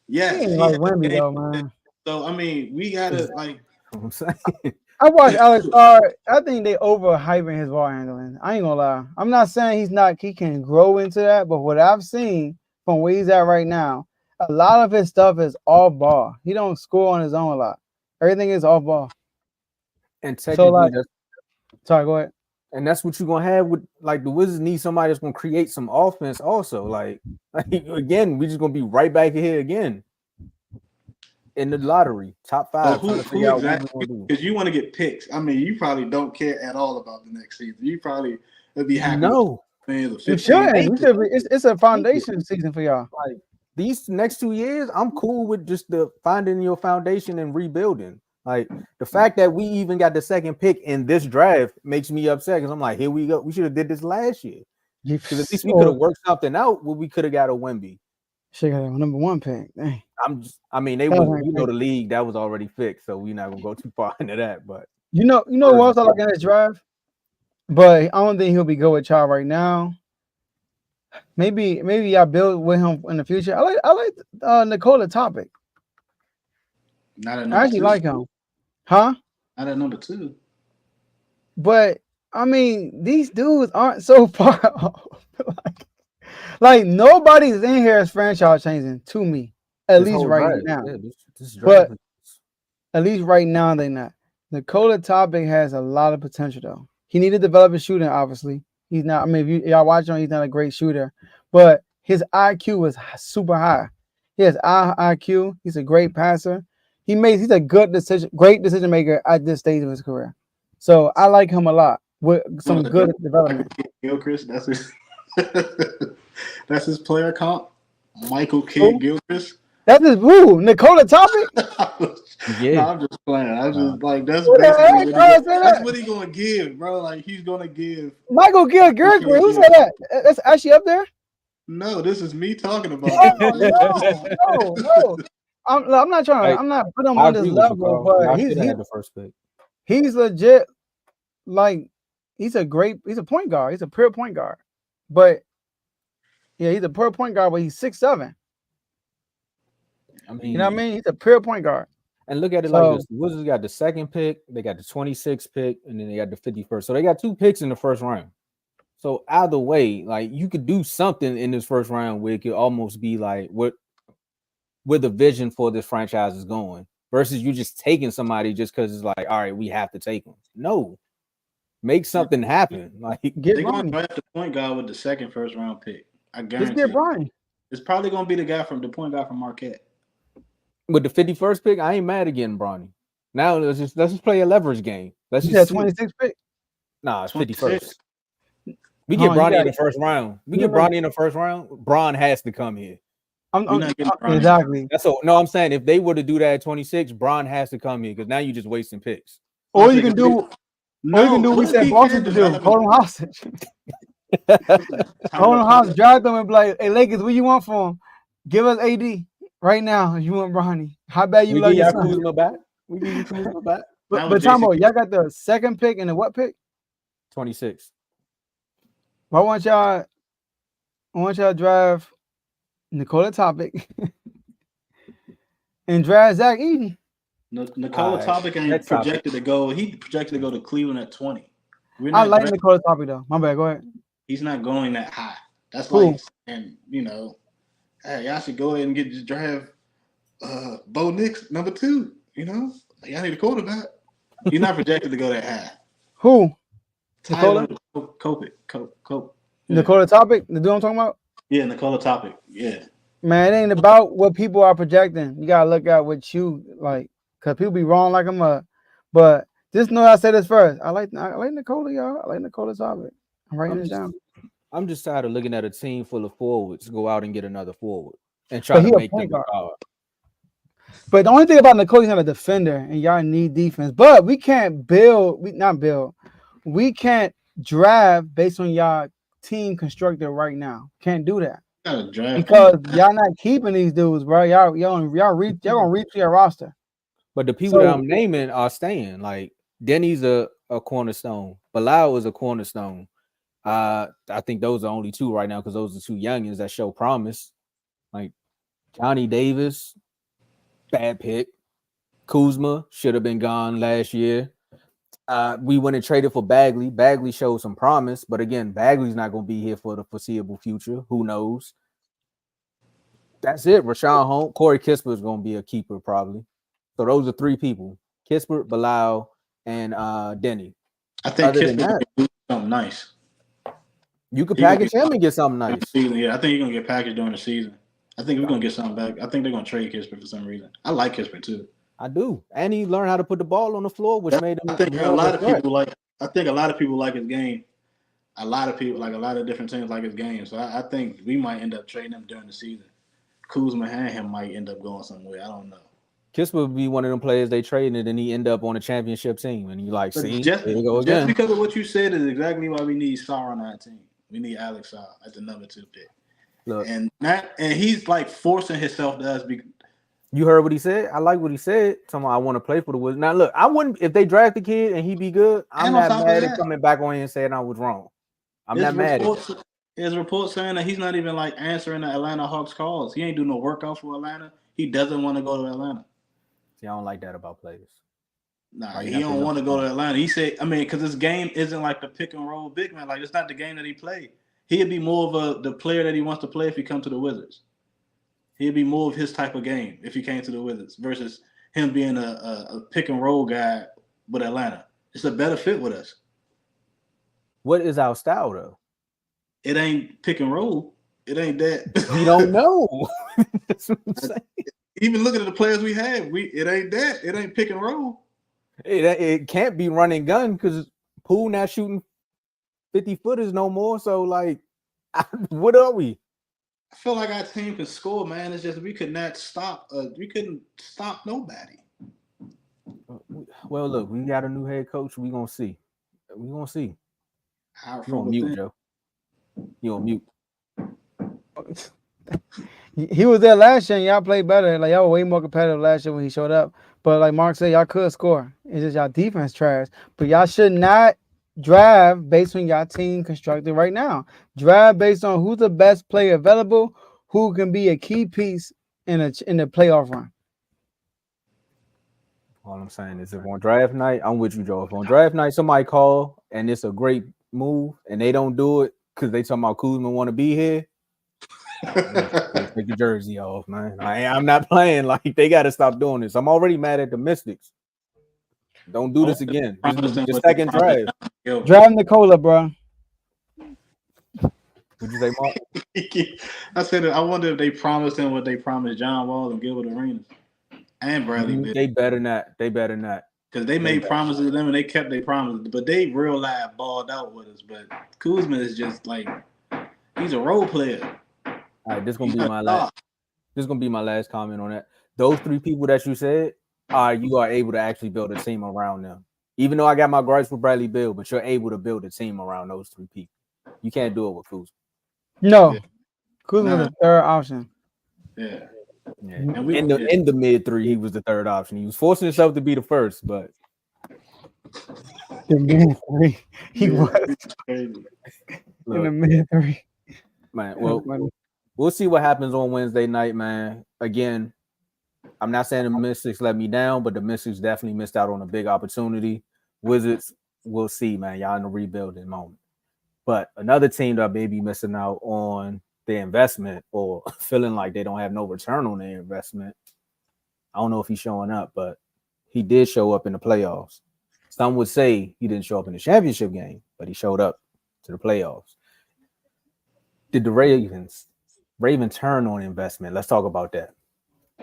Yes, he ain't like Wemby though, man. So I mean, we gotta I'm saying. I watched Alex Sar. I think they overhyping his ball handling. I ain't gonna lie. I'm not saying he can grow into that, but what I've seen from where he's at right now, a lot of his stuff is off ball. He don't score on his own a lot. Everything is off ball. And technically, sorry, go ahead. And that's what you're gonna have with the Wizards need somebody that's gonna create some offense also. Like again, we're just gonna be right back here again in the lottery, top 5. Who exactly? Because you want to get picks. I mean, you probably don't care at all about the next season. You probably would be happy. No, you should. It's a foundation season for y'all. Like these next 2 years, I'm cool with just the finding your foundation and rebuilding. Like the fact that we even got the second pick in this draft makes me upset because I'm like, here we go. We should have did this last year. Because at least we could have worked something out where we could have got a Wemby. Should have got a number 1 pick. Dang. They was, the league that was already fixed, so we're not gonna go too far into that. But you know what else I like in this draft? But I don't think he'll be good with y'all right now. Maybe y'all build with him in the future. I like Nikola Topic. I actually like him. Huh? Not at number 2. But I mean, these dudes aren't so far off. like nobody's in here is franchise changing to me. At least right now. Yeah, but at least right now they're not. Nikola Topic has a lot of potential though. He needed to develop his shooting, obviously. He's not. I mean, if y'all watch him, he's not a great shooter, but his IQ was super high. He has IQ. He's a great passer. He's a great decision maker at this stage of his career. So I like him a lot with some good development. Gilchrist, that's his that's his player comp. Michael Kidd Gilchrist. That's his Nikola Topic. Yeah, No, I'm just playing. I'm just like that's basically that's what he's gonna give, bro. Like he's gonna give Michael Kidd Gilchrist. Who said that? That's actually up there. No, this is me talking about. No. I'm not trying. I'm not putting him on this level, but he's the first pick. He's legit. Like he's a point guard. He's a pure point guard. But yeah, he's a pure point guard, but he's 6'7". I mean, you know what I mean? He's a pure point guard. And look at it like this: the Wizards got the second pick, they got the 26th pick, and then they got the 51st. So they got 2 picks in the first round. So either way, like you could do something in this first round where it could almost be like where the vision for this franchise is going, versus you just taking somebody just because it's like, all right, we have to take them. No, make something happen. Like they're going to draft the point guard with the second first round pick. I guarantee. Just get Bronny. It's probably going to be the point guard from Marquette. With the 51st pick, I ain't mad at getting Bronny. Now let's just play a leverage game. Let's just 26th pick. Nah, it's 51st. We get Bronny in the first round. Bronny in the first round. Bron has to come here. Exactly. That's all. No, I'm saying if they were to do that at 26, Bron has to come here because now you're just wasting picks. Or you can do. We said Boston to do. Hold on hostage. Hold on hostage. Drive them and be like, "Hey Lakers, what you want for him? Give us AD right now. If you want Bronny, how bad you love your son? Kuzma back. We give you Kuzma back. But Tomo, y'all got the second pick and the what pick? 26. I want y'all drive Nikola Topic and drive Zach Edey. Nikola Topic ain't projected to go. He projected to go to Cleveland at 20. I like Nikola Topic though. My bad. Go ahead. He's not going that high. That's like, and hey, y'all should go ahead and just draft Bo Nix number 2. Y'all need a quarterback. He's not projected to go that high. Who? Nikola Cope. Nikola Topic, the dude I'm talking about? Yeah, Nikola Topic. Yeah. Man, it ain't about what people are projecting. You gotta look at what you like, cause people be wrong like I'm but just know I said this first. I like Nikola, y'all. I like Nikola Topic. I'm writing this down. I'm just tired of looking at a team full of forwards go out and get another forward and try to make them power. But the only thing about Nikola, he's not a defender, and y'all need defense. But we can't we can't draft based on y'all team constructed right now. Can't do that because y'all not keeping these dudes, bro. Y'all gonna reach your roster. But the people that I'm naming are staying. Like Denny's a cornerstone. Bilal is a cornerstone. I think those are only 2 right now because those are 2 youngins that show promise. Like Johnny Davis, bad pick. Kuzma should have been gone last year. We went and traded for Bagley. Bagley showed some promise, but again, Bagley's not going to be here for the foreseeable future. Who knows? That's it. Rashawn Holmes, Corey Kispert is going to be a keeper probably. So those are 3 people: Kispert, Bilal, and Denny. I think Kispert can do something nice. You could package him and get something nice. Yeah, I think he's going to get packaged during the season. I think we're going to get something back. I think they're going to trade Kispert for some reason. I like Kispert too. I do, and he learned how to put the ball on the floor, which made him. I think a lot of people like his game. A lot of people, like a lot of different teams, like his game. So I think we might end up trading him during the season. Kuzma and him might end up going somewhere. I don't know. Kispert would be one of them players they traded, and then he end up on a championship team, and you like, see, just, there we go again. Just because of what you said is exactly why we need Sarr on our team. We need Alex Sarr at the number 2 pick. Look, and he's like forcing himself to us. You heard what he said? I like what he said. Someone I want to play for the Wizards. Now, look, I wouldn't if they draft the kid and he be good. I'm not mad at coming back on here and saying I was wrong. I'm not mad at it. There's reports saying that he's not even like answering the Atlanta Hawks calls. He ain't doing no workouts for Atlanta. He doesn't want to go to Atlanta. See, I don't like that about players. Nah, he don't want to go to Atlanta. He said, because this game isn't like the pick and roll big man. Like, it's not the game that he played. He'd be more of the player that he wants to play if he comes to the Wizards. He'd be more of his type of game if he came to the Wizards versus him being a pick and roll guy with Atlanta. It's a better fit with us. What is our style though? it ain't pick and roll. It ain't that. We don't know. That's what I'm saying. Even looking at the players we have, it ain't that. It ain't pick and roll. It can't be run and gun because Poole not shooting 50-footers no more. So, like, what are we? I feel like our team can score, man. It's just we couldn't stop nobody. Well, look, we got a new head coach. We gonna see. We gonna see. You on mute, Joe? You on mute? He was there last year and y'all played better. Like, y'all were way more competitive last year when he showed up. But like Mark said, y'all could score. It's just y'all defense trash. But y'all should not draft based on y'all team constructed right now. Draft based on who's the best player available, who can be a key piece in the playoff run. All I'm saying is if on draft night, I'm with you, Joe. If on draft night somebody call and it's a great move and they don't do it because they talking about Kuzma want to be here, take the jersey off, man. I'm not playing. Like, they got to stop doing this. I'm already mad at the Mystics. Don't do this again. This is the second drive. Drive Nicola, bro. What'd you say, Mark? I said I wonder if they promised him what they promised John Wall and Gilbert Arenas and Bradley Beal. They better not. They better not. Because they made promises to them and they kept their promises. But they real life balled out with us. But Kuzma is just like, he's a role player. All right, this is gonna be my last comment on that. Those three people that you said, you are able to actually build a team around them. Even though I got my gripes with Bradley Beal, but you're able to build a team around those three people. You can't do it with Kuzma. No, Kuzma was the third option. Yeah. And in the mid three, he was the third option. He was forcing himself to be the first, but the mid three, he was in the mid three. Man, well, we'll see what happens on Wednesday night, man. Again, I'm not saying the Mystics let me down, but the Mystics definitely missed out on a big opportunity. Wizards, we'll see, man. Y'all in a rebuilding moment. But another team that may be missing out on their investment or feeling like they don't have no return on their investment. I don't know if he's showing up, but he did show up in the playoffs. Some would say he didn't show up in the championship game, but he showed up to the playoffs. Did the Ravens turn on investment? Let's talk about that.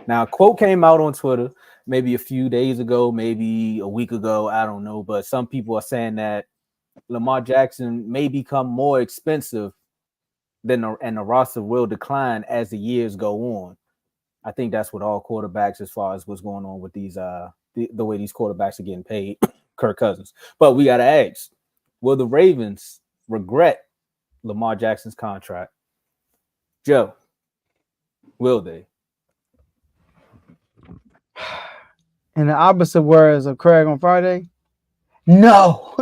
Now, a quote came out on Twitter maybe a few days ago, maybe a week ago, I don't know, but some people are saying that Lamar Jackson may become more expensive and the roster will decline as the years go on. I think that's what all quarterbacks, as far as what's going on with these the way these quarterbacks are getting paid, Kirk Cousins. But we got to ask, will the Ravens regret Lamar Jackson's contract? Joe, will they? In the opposite words of Craig on Friday, no.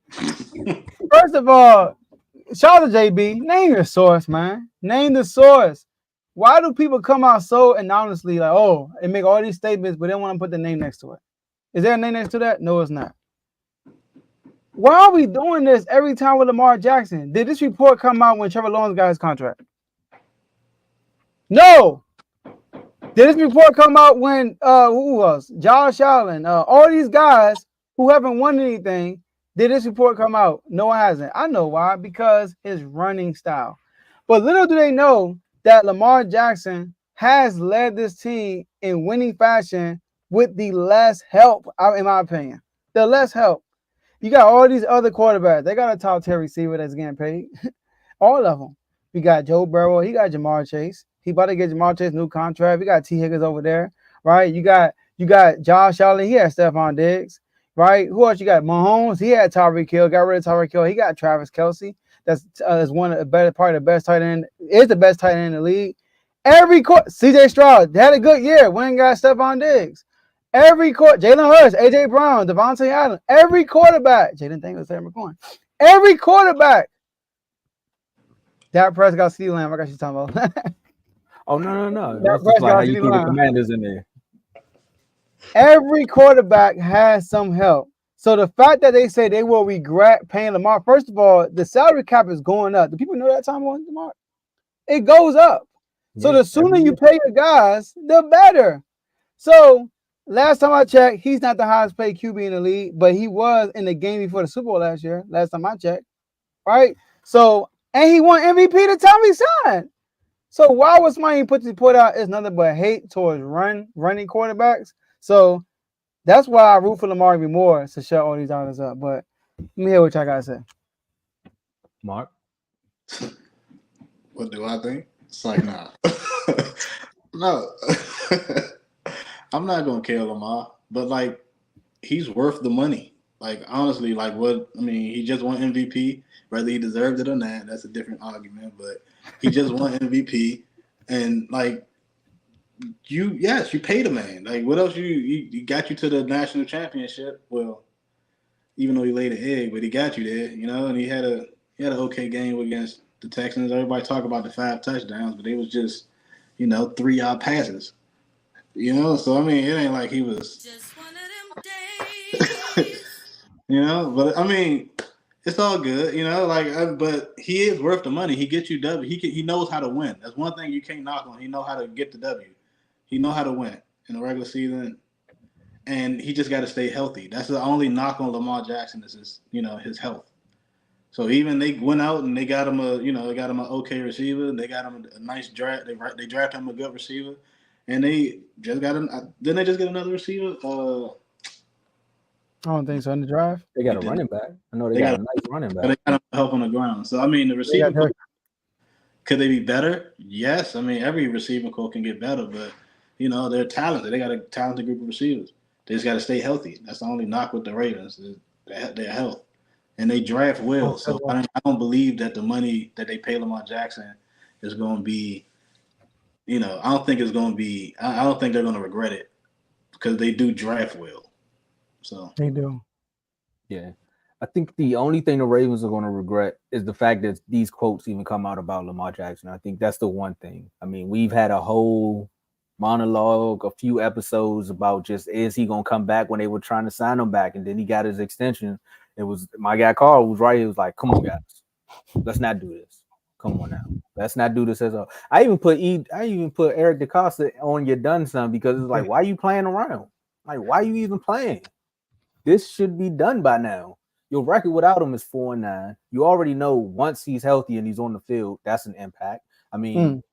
First of all, shout out to JB. Name your source, man. Name the source. Why do people come out so anonymously like, oh, and make all these statements, but they want to put the name next to it? Is there a name next to that? No, it's not. Why are we doing this every time with Lamar Jackson? Did this report come out when Trevor Lawrence got his contract? No. Did this report come out when who was Josh Allen? All these guys who haven't won anything. Did this report come out? No, it hasn't. I know why. Because his running style. But little do they know that Lamar Jackson has led this team in winning fashion with the less help, in my opinion. The less help. You got all these other quarterbacks. They got a top tier receiver that's getting paid. All of them. We got Joe Burrow. He got Jamar Chase. He about to get Jamar Chase new contract. We got T. Higgins over there, right? You got Josh Allen. He had Stephon Diggs, right? Who else you got? Mahomes. He had Tyreek Hill. Got rid of Tyreek Hill. He got Travis Kelce. That's one of the better part of the best tight end. Is the best tight end in the league. Every CJ Stroud had a good year. Went and got Stephon Diggs. Every Jalen Hurts, AJ Brown, Devontae Adams. Every quarterback. Jaden Daniels, Sam McCoy. Every quarterback. Dak Prescott, CeeDee Lamb. I got you talking about. Oh, no. That's just like how you put the Commanders in there. Every quarterback has some help. So the fact that they say they will regret paying Lamar, first of all, the salary cap is going up. Do people know that time on Lamar? It goes up. So the sooner you pay your guys, the better. So last time I checked, he's not the highest paid QB in the league, but he was in the game before the Super Bowl last year. Last time I checked, right? So, And he won MVP the time he signed. So why was somebody put out is nothing but hate towards running quarterbacks? So that's why I root for Lamar even more to shut all these others up. But let me hear what y'all gotta say. Mark? What do I think? It's like, nah. No. I'm not gonna kill Lamar, but like he's worth the money. Like honestly, like he just won MVP. Whether he deserved it or not, that's a different argument. But he just won MVP, and like you paid a man. Like what else you got you to the national championship? Well, even though he laid an egg, but he got you there, and he had an okay game against the Texans. Everybody talk about the 5 touchdowns, but they was just 3-yard passes. So I mean, it ain't like he was just one of them days. But I mean, it's all good, but he is worth the money. He gets you W. He knows how to win. That's one thing you can't knock on. He know how to get the W. He know how to win in the regular season, and he just got to stay healthy. That's the only knock on Lamar Jackson is his health. So even they went out and they got him an okay receiver. They got him a nice draft. They drafted him a good receiver, and they just got him. Didn't they just get another receiver? I don't think so. In the drive, they got a running back. I know they got a nice running back. They got him help on the ground. So I mean, the receiver core, could they be better? Yes. I mean, every receiver core can get better, but they're talented. They got a talented group of receivers. They just got to stay healthy. That's the only knock with the Ravens, their health. And they draft well. So I don't believe that the money that they pay Lamar Jackson is going to be, I don't think it's going to be, I don't think they're going to regret it because they do draft well. So they do. Yeah. I think the only thing the Ravens are going to regret is the fact that these quotes even come out about Lamar Jackson. I think that's the one thing. I mean, we've had a whole monologue, a few episodes about just is he going to come back when they were trying to sign him back, and then he got his extension. It was my guy Carl was right. He was like, "Come on, guys, let's not do this. Come on now, let's not do this." I even put Eric DeCosta on your done son because it's like, why are you playing around? Like, why are you even playing? This should be done by now. Your record without him is 4-9. You already know once he's healthy and he's on the field, that's an impact. I mean,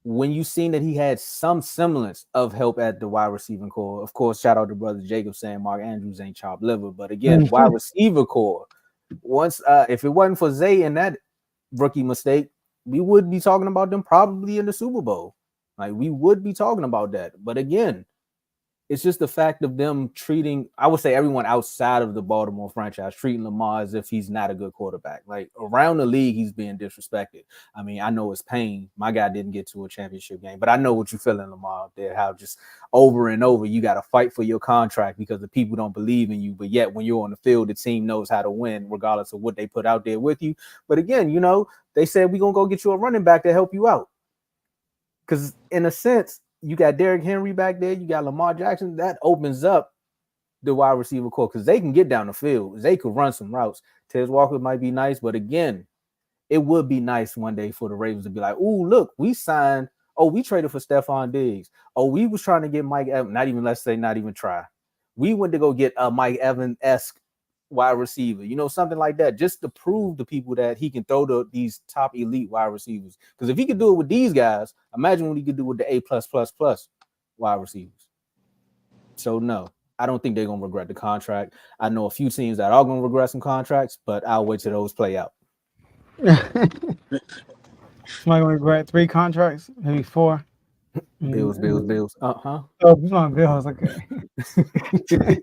when you seen that he had some semblance of help at the wide receiving core, of course, shout out to brother Jacob saying Mark Andrews ain't chopped liver. But again, wide receiver core, once if it wasn't for Zay and that rookie mistake, we would be talking about them probably in the Super Bowl. Like we would be talking about that. But again, it's just the fact of them treating, I would say everyone outside of the Baltimore franchise, treating Lamar as if he's not a good quarterback. Like around the league, he's being disrespected. I mean, I know it's pain. My guy didn't get to a championship game, but I know what you're feeling, Lamar, out there, how just over and over, you got to fight for your contract because the people don't believe in you. But yet when you're on the field, the team knows how to win regardless of what they put out there with you. But again, they said, we're going to go get you a running back to help you out. Because in a sense, you got Derrick Henry back there. You got Lamar Jackson. That opens up the wide receiver core because they can get down the field. They could run some routes. Tez Walker might be nice, but again, it would be nice one day for the Ravens to be like, "Ooh, look, we signed. Oh, we traded for Stephon Diggs. Oh, we was trying to get Mike Evans. Not even try. We went to go get a Mike Evans-esque wide receiver, something like that, just to prove to people that he can throw to these top elite wide receivers. Because if he could do it with these guys, imagine what he could do with the A++ wide receivers. So no, I don't think they're gonna regret the contract. I know a few teams that are gonna regret some contracts, but I'll wait till those play out. Somebody gonna regret 3 contracts, maybe 4. Bills. Oh, it's not Bills. Okay.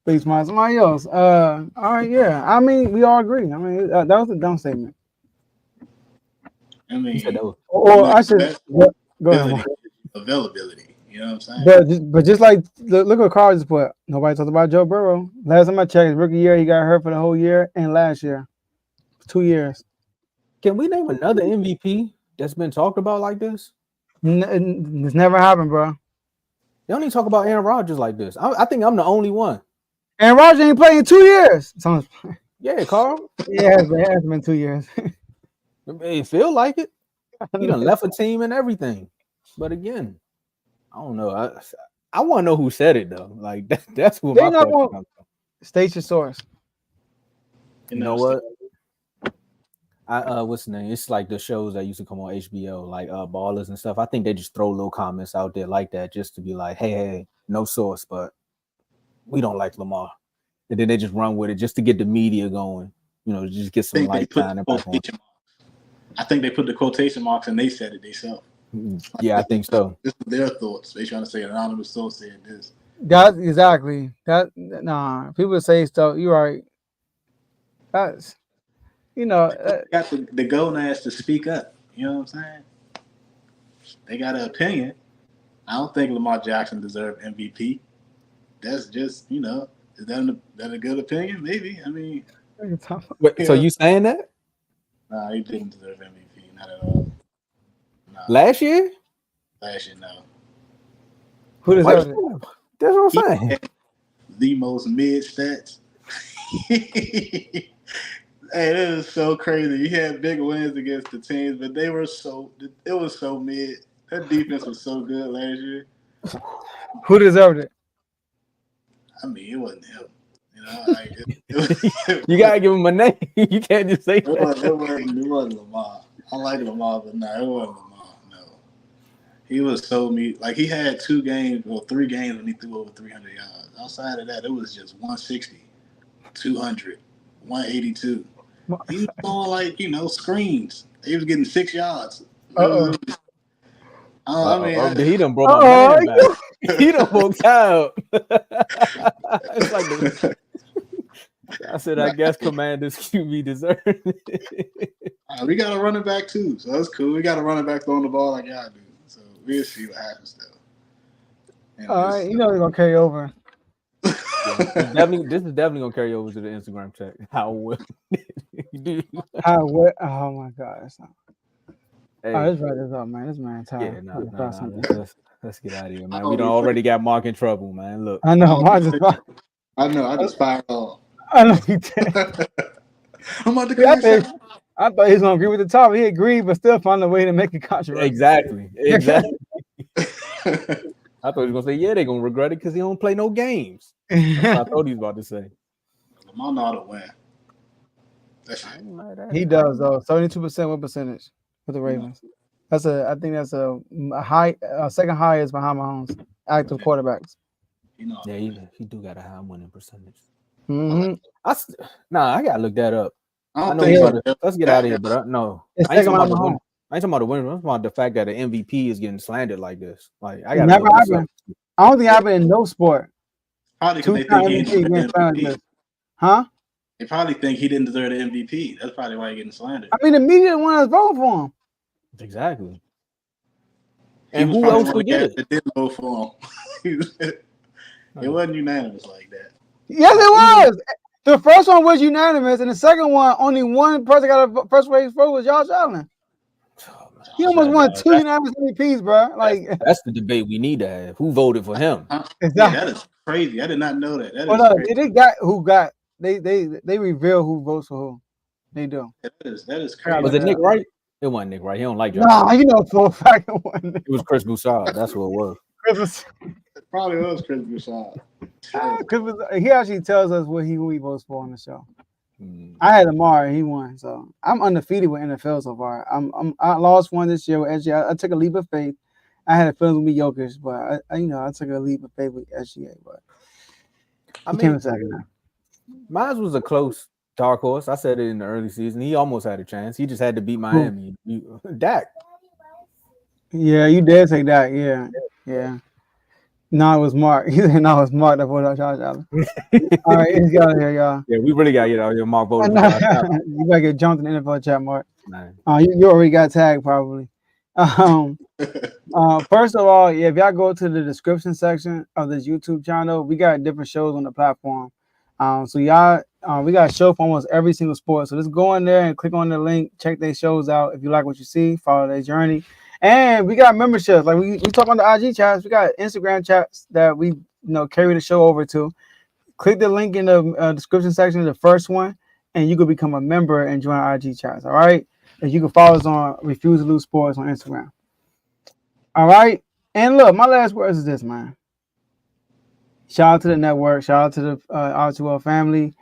Please find somebody else. All right, yeah. I mean, we all agree. I mean, that was a dumb statement. I mean, go ahead. Availability. You know what I'm saying? But just like look what Carl just put. Nobody talked about Joe Burrow. Last time I checked, his rookie year, he got hurt for the whole year, and last year, 2 years. Can we name another MVP that's been talked about like this? It's never happened, bro. They don't even talk about Aaron Rodgers like this. I think I'm the only one. Aaron Rodgers ain't played in 2 years. Yeah, Carl. Yeah, it has been 2 years. It feel like it. He done left a team and everything. But again, I don't know. I want to know who said it though. Like that's what my question comes from. State your source. You know what? What's the name? It's like the shows that used to come on HBO, like Ballers and stuff. I think they just throw little comments out there like that just to be like, hey, no source, but we don't like Lamar. And then they just run with it just to get the media going, just get some light time. I think they put the quotation marks and they said it themselves. Yeah, I think so. This is their thoughts. They trying to say an anonymous source said this. That exactly. People say stuff. You're right. That's got the gonads to speak up. You know what I'm saying? They got an opinion. I don't think Lamar Jackson deserved MVP. That's just, is that a good opinion? Maybe. I mean, wait, so you saying that? Nah, he didn't deserve MVP. Not at all. Nah. Last year, no. Who deserved it? That's what I'm saying. The most mid stats. Hey, that is so crazy. He had big wins against the teams, but it was so mid. That defense was so good last year. Who deserved it? I mean, it wasn't him. You gotta give him a name. You can't just say it wasn't Lamar. I like Lamar, but no, it wasn't Lamar. No, he was so mid. Like he had 2 games or 3 games when he threw over 300 yards. Outside of that, it was just 160, 200, 182. He was throwing like screens. He was getting 6 yards. I mean, he done broke my man back. He done broke out. It's like I said, I guess Commanders QB deserve it. We got a running back too, so that's cool. We got a running back throwing the ball like y'all do. So we'll see what happens though. All right, they're gonna carry over. This is definitely gonna carry over to the Instagram check. How well you do? Oh my God! Hey. Let's write this up, man. This man tired. Yeah, let's get out of here, man. We done already got Mark in trouble, man. Look, I know. I just fired off. I know he did. I'm about to go. I thought he was gonna agree with the top. He agreed, but still found a way to make it controversial. Exactly. I thought he was gonna say, yeah, they're gonna regret it because he don't play no games. That's what I thought he was about to say. Lamar know how to win. He does though. 72%. What percentage for the Ravens? I think that's a high, second highest behind Mahomes. Active quarterbacks. Yeah, he do got a high winning percentage. Mm-hmm. I gotta look that up. Let's get out of here, but no. I ain't talking about the winner. I'm talking about the fact that the MVP is getting slandered like this. Like I never happened. I don't think it happened in no sport. Probably because they think he didn't deserve the MVP. Huh? They probably think he didn't deserve the MVP. That's probably why he's getting slandered. I mean, the media one is voting for him. Exactly. And who else would get it? That didn't vote for him. It wasn't unanimous like that. Yes, it was. The first one was unanimous, and the second one, only one person got a first place vote was Josh Allen. He almost won 2 unanimous MVPs, bro. Like that's the debate we need to have. Who voted for him? Exactly. Yeah, that is crazy. I did not know that. They reveal who votes for who. They do. That is crazy. Was it Nick Wright? It wasn't Nick Wright. He don't like Josh. Nah, for a fact it wasn't. It was Chris Broussard. That's what it was. It probably was Chris Broussard. He actually tells us who he votes for on the show. I had Lamar, he won, so I'm undefeated with NFL so far. I lost one this year with SGA. I took a leap of faith. I had a feeling with Jokic, but I took a leap of faith with SGA. But I came second now. Mine was a close dark horse. I said it in the early season. He almost had a chance. He just had to beat Miami. Dak. Yeah, you did take Dak. Yeah. No, it was Mark. He said no, it was Mark that voted out Josh Allen. All right, let's get out of here, y'all. Yeah, we really got to get out of here. Mark voted. You gotta get jumped in the NFL chat, Mark. You already got tagged probably. First of all, if y'all go to the description section of this YouTube channel, we got different shows on the platform. So y'all, we got a show for almost every single sport. So just go in there and click on the link, check their shows out. If you like what you see, follow their journey. And we got memberships. Like we talk on the IG chats. We got Instagram chats that we carry the show over to. Click the link in the description section of the first one, and you can become a member and join our IG chats. All right. And you can follow us on Refuse to Lose Sports on Instagram. All right. And look, my last words is this, man. Shout out to the network. Shout out to the R2L family.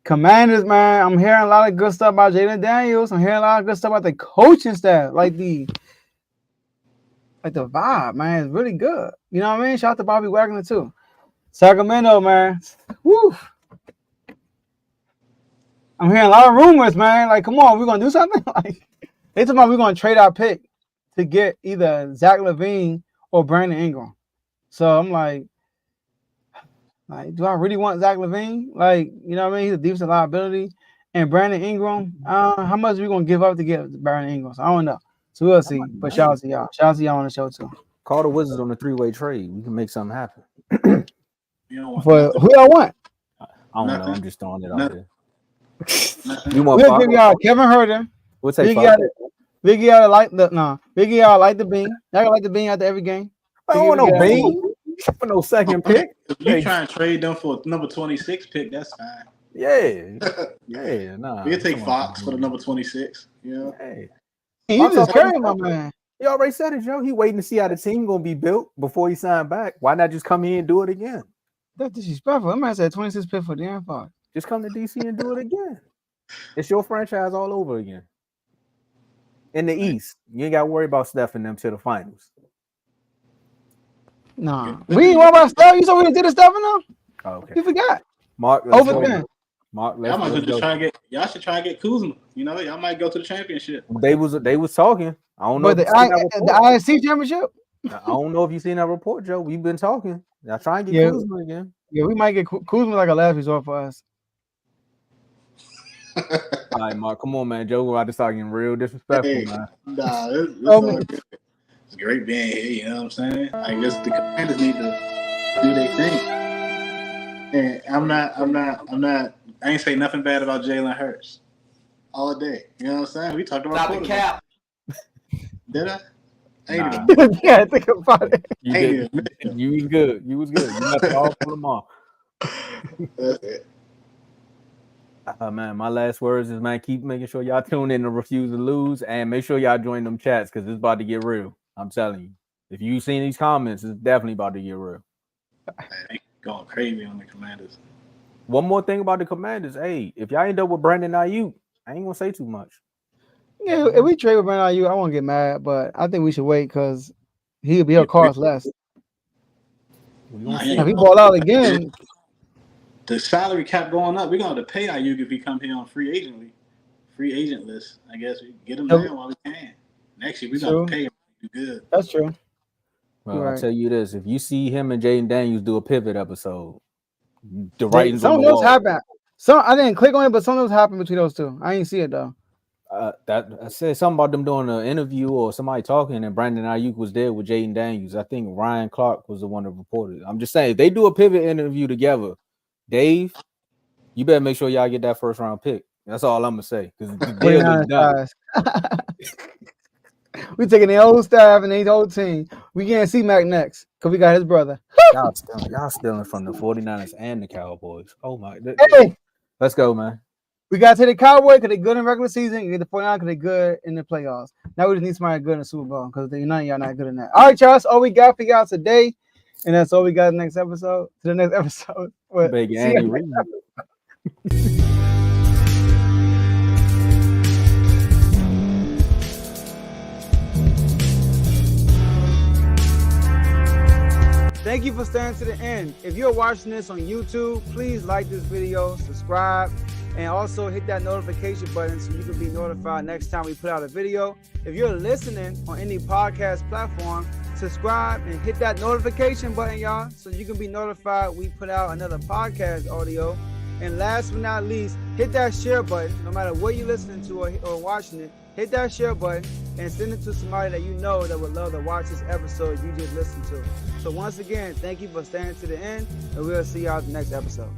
Commanders, man. I'm hearing a lot of good stuff about Jalen Daniels. I'm hearing a lot of good stuff about the coaching staff, like the vibe, man. It's really good. You know what I mean? Shout out to Bobby Wagner too. Sacramento, man. Woo. I'm hearing a lot of rumors, man. Like, come on, we're gonna do something. Like, they talking about we're gonna trade our pick to get either Zach LaVine or Brandon Ingram. So I'm like, do I really want Zach LaVine? Like, you know what I mean? He's a defensive liability. And Brandon Ingram, how much are we gonna give up to get Brandon Ingram? So I don't know. So we'll see. But shout out to y'all. Shout out to y'all on the show too. Call the Wizards on the 3-way trade. We can make something happen. You don't want For who y'all want? I don't know. I'm just throwing it out there. You want we'll give y'all Kevin Herter. We'll take Biggie out like Biggie out like the bean. Y'all like the bean after every game. I don't want no bean for no second pick. If you try and trade them for a number 26 pick, that's fine. Yeah, nah. We'll take Fox for the number 26. Yeah. Hey. He just carrying my man. He already said it, Joe. He waiting to see how the team gonna be built before he signed back. Why not just come here and do it again? That's disrespectful. I might say 26 pick for damn Fox. Just come to DC and do it again. It's your franchise all over again. In the East, you ain't got to worry about Steph and them to the finals. Nah, we ain't worry about Steph. You saw we did the stuff enough. Oh, okay. You forgot. Mark, over there. Mark, y'all should try and get Kuzma. You know, y'all might go to the championship. They was talking. I don't know. But the ISC championship. I don't know if you seen that report, Joe. We've been talking. Y'all try and get Kuzma again. Yeah, we might get Kuzma like a last resort for us. All right, Mark, come on, man. Joe, we're about to start getting real disrespectful, man. Nah, it's great being here. You know what I'm saying? Like, the Commanders need to do their thing. And I ain't say nothing bad about Jalen Hurts all day. You know what I'm saying? We talked about the cap. Did I? Yeah, think about it. You was good. You was good. You left it all for them all. That's it. Man, my last words is, man, keep making sure y'all tune in to Refuse to Lose and make sure y'all join them chats because it's about to get real. I'm telling you. If you seen these comments, it's definitely about to get real. They going crazy on the Commanders. One more thing about the Commanders. Hey, if y'all end up with Brandon Ayuk, I ain't going to say too much. Yeah, if we trade with Brandon Ayuk, I won't get mad, but I think we should wait because he'll cost less. If he ball out again, the salary cap going up. We're going to have to pay Ayuk if he come here on free agent list. I guess we get him now while we can. Next year, we're going to pay him to do good. That's true. Well, right. I'll tell you this. If you see him and Jaden Daniels do a pivot episode, the writing's on the wall. Something else happened. I didn't click on it, but something else happened between those two. I didn't see it, though. I said something about them doing an interview or somebody talking, and Brandon Ayuk was there with Jaden Daniels. I think Ryan Clark was the one that reported it. I'm just saying, if they do a pivot interview together, Dave, you better make sure y'all get that first round pick. That's all I'm gonna say. Because the deal is done. We taking the whole staff and the whole team. We can't see Mac next because we got his brother. Y'all stealing from the 49ers and the Cowboys. Oh my! Hey, let's go, man. We got to the Cowboys because they're good in regular season. You get the 49ers because they're good in the playoffs. Now we just need somebody good in the Super Bowl because none of y'all not good in that. All right, y'all. That's all we got for y'all today. And that's all we got in the next episode. To the next episode. Big Andy Reid. Thank you for staying to the end. If you're watching this on YouTube, please like this video, subscribe, and also hit that notification button so you can be notified next time we put out a video. If you're listening on any podcast platform, subscribe and hit that notification button, y'all, so you can be notified we put out another podcast audio. And last but not least, hit that share button. No matter what you're listening to or watching it, hit that share button and send it to somebody that you know that would love to watch this episode you just listened to. So once again, thank you for staying to the end, and we'll see y'all at the next episode.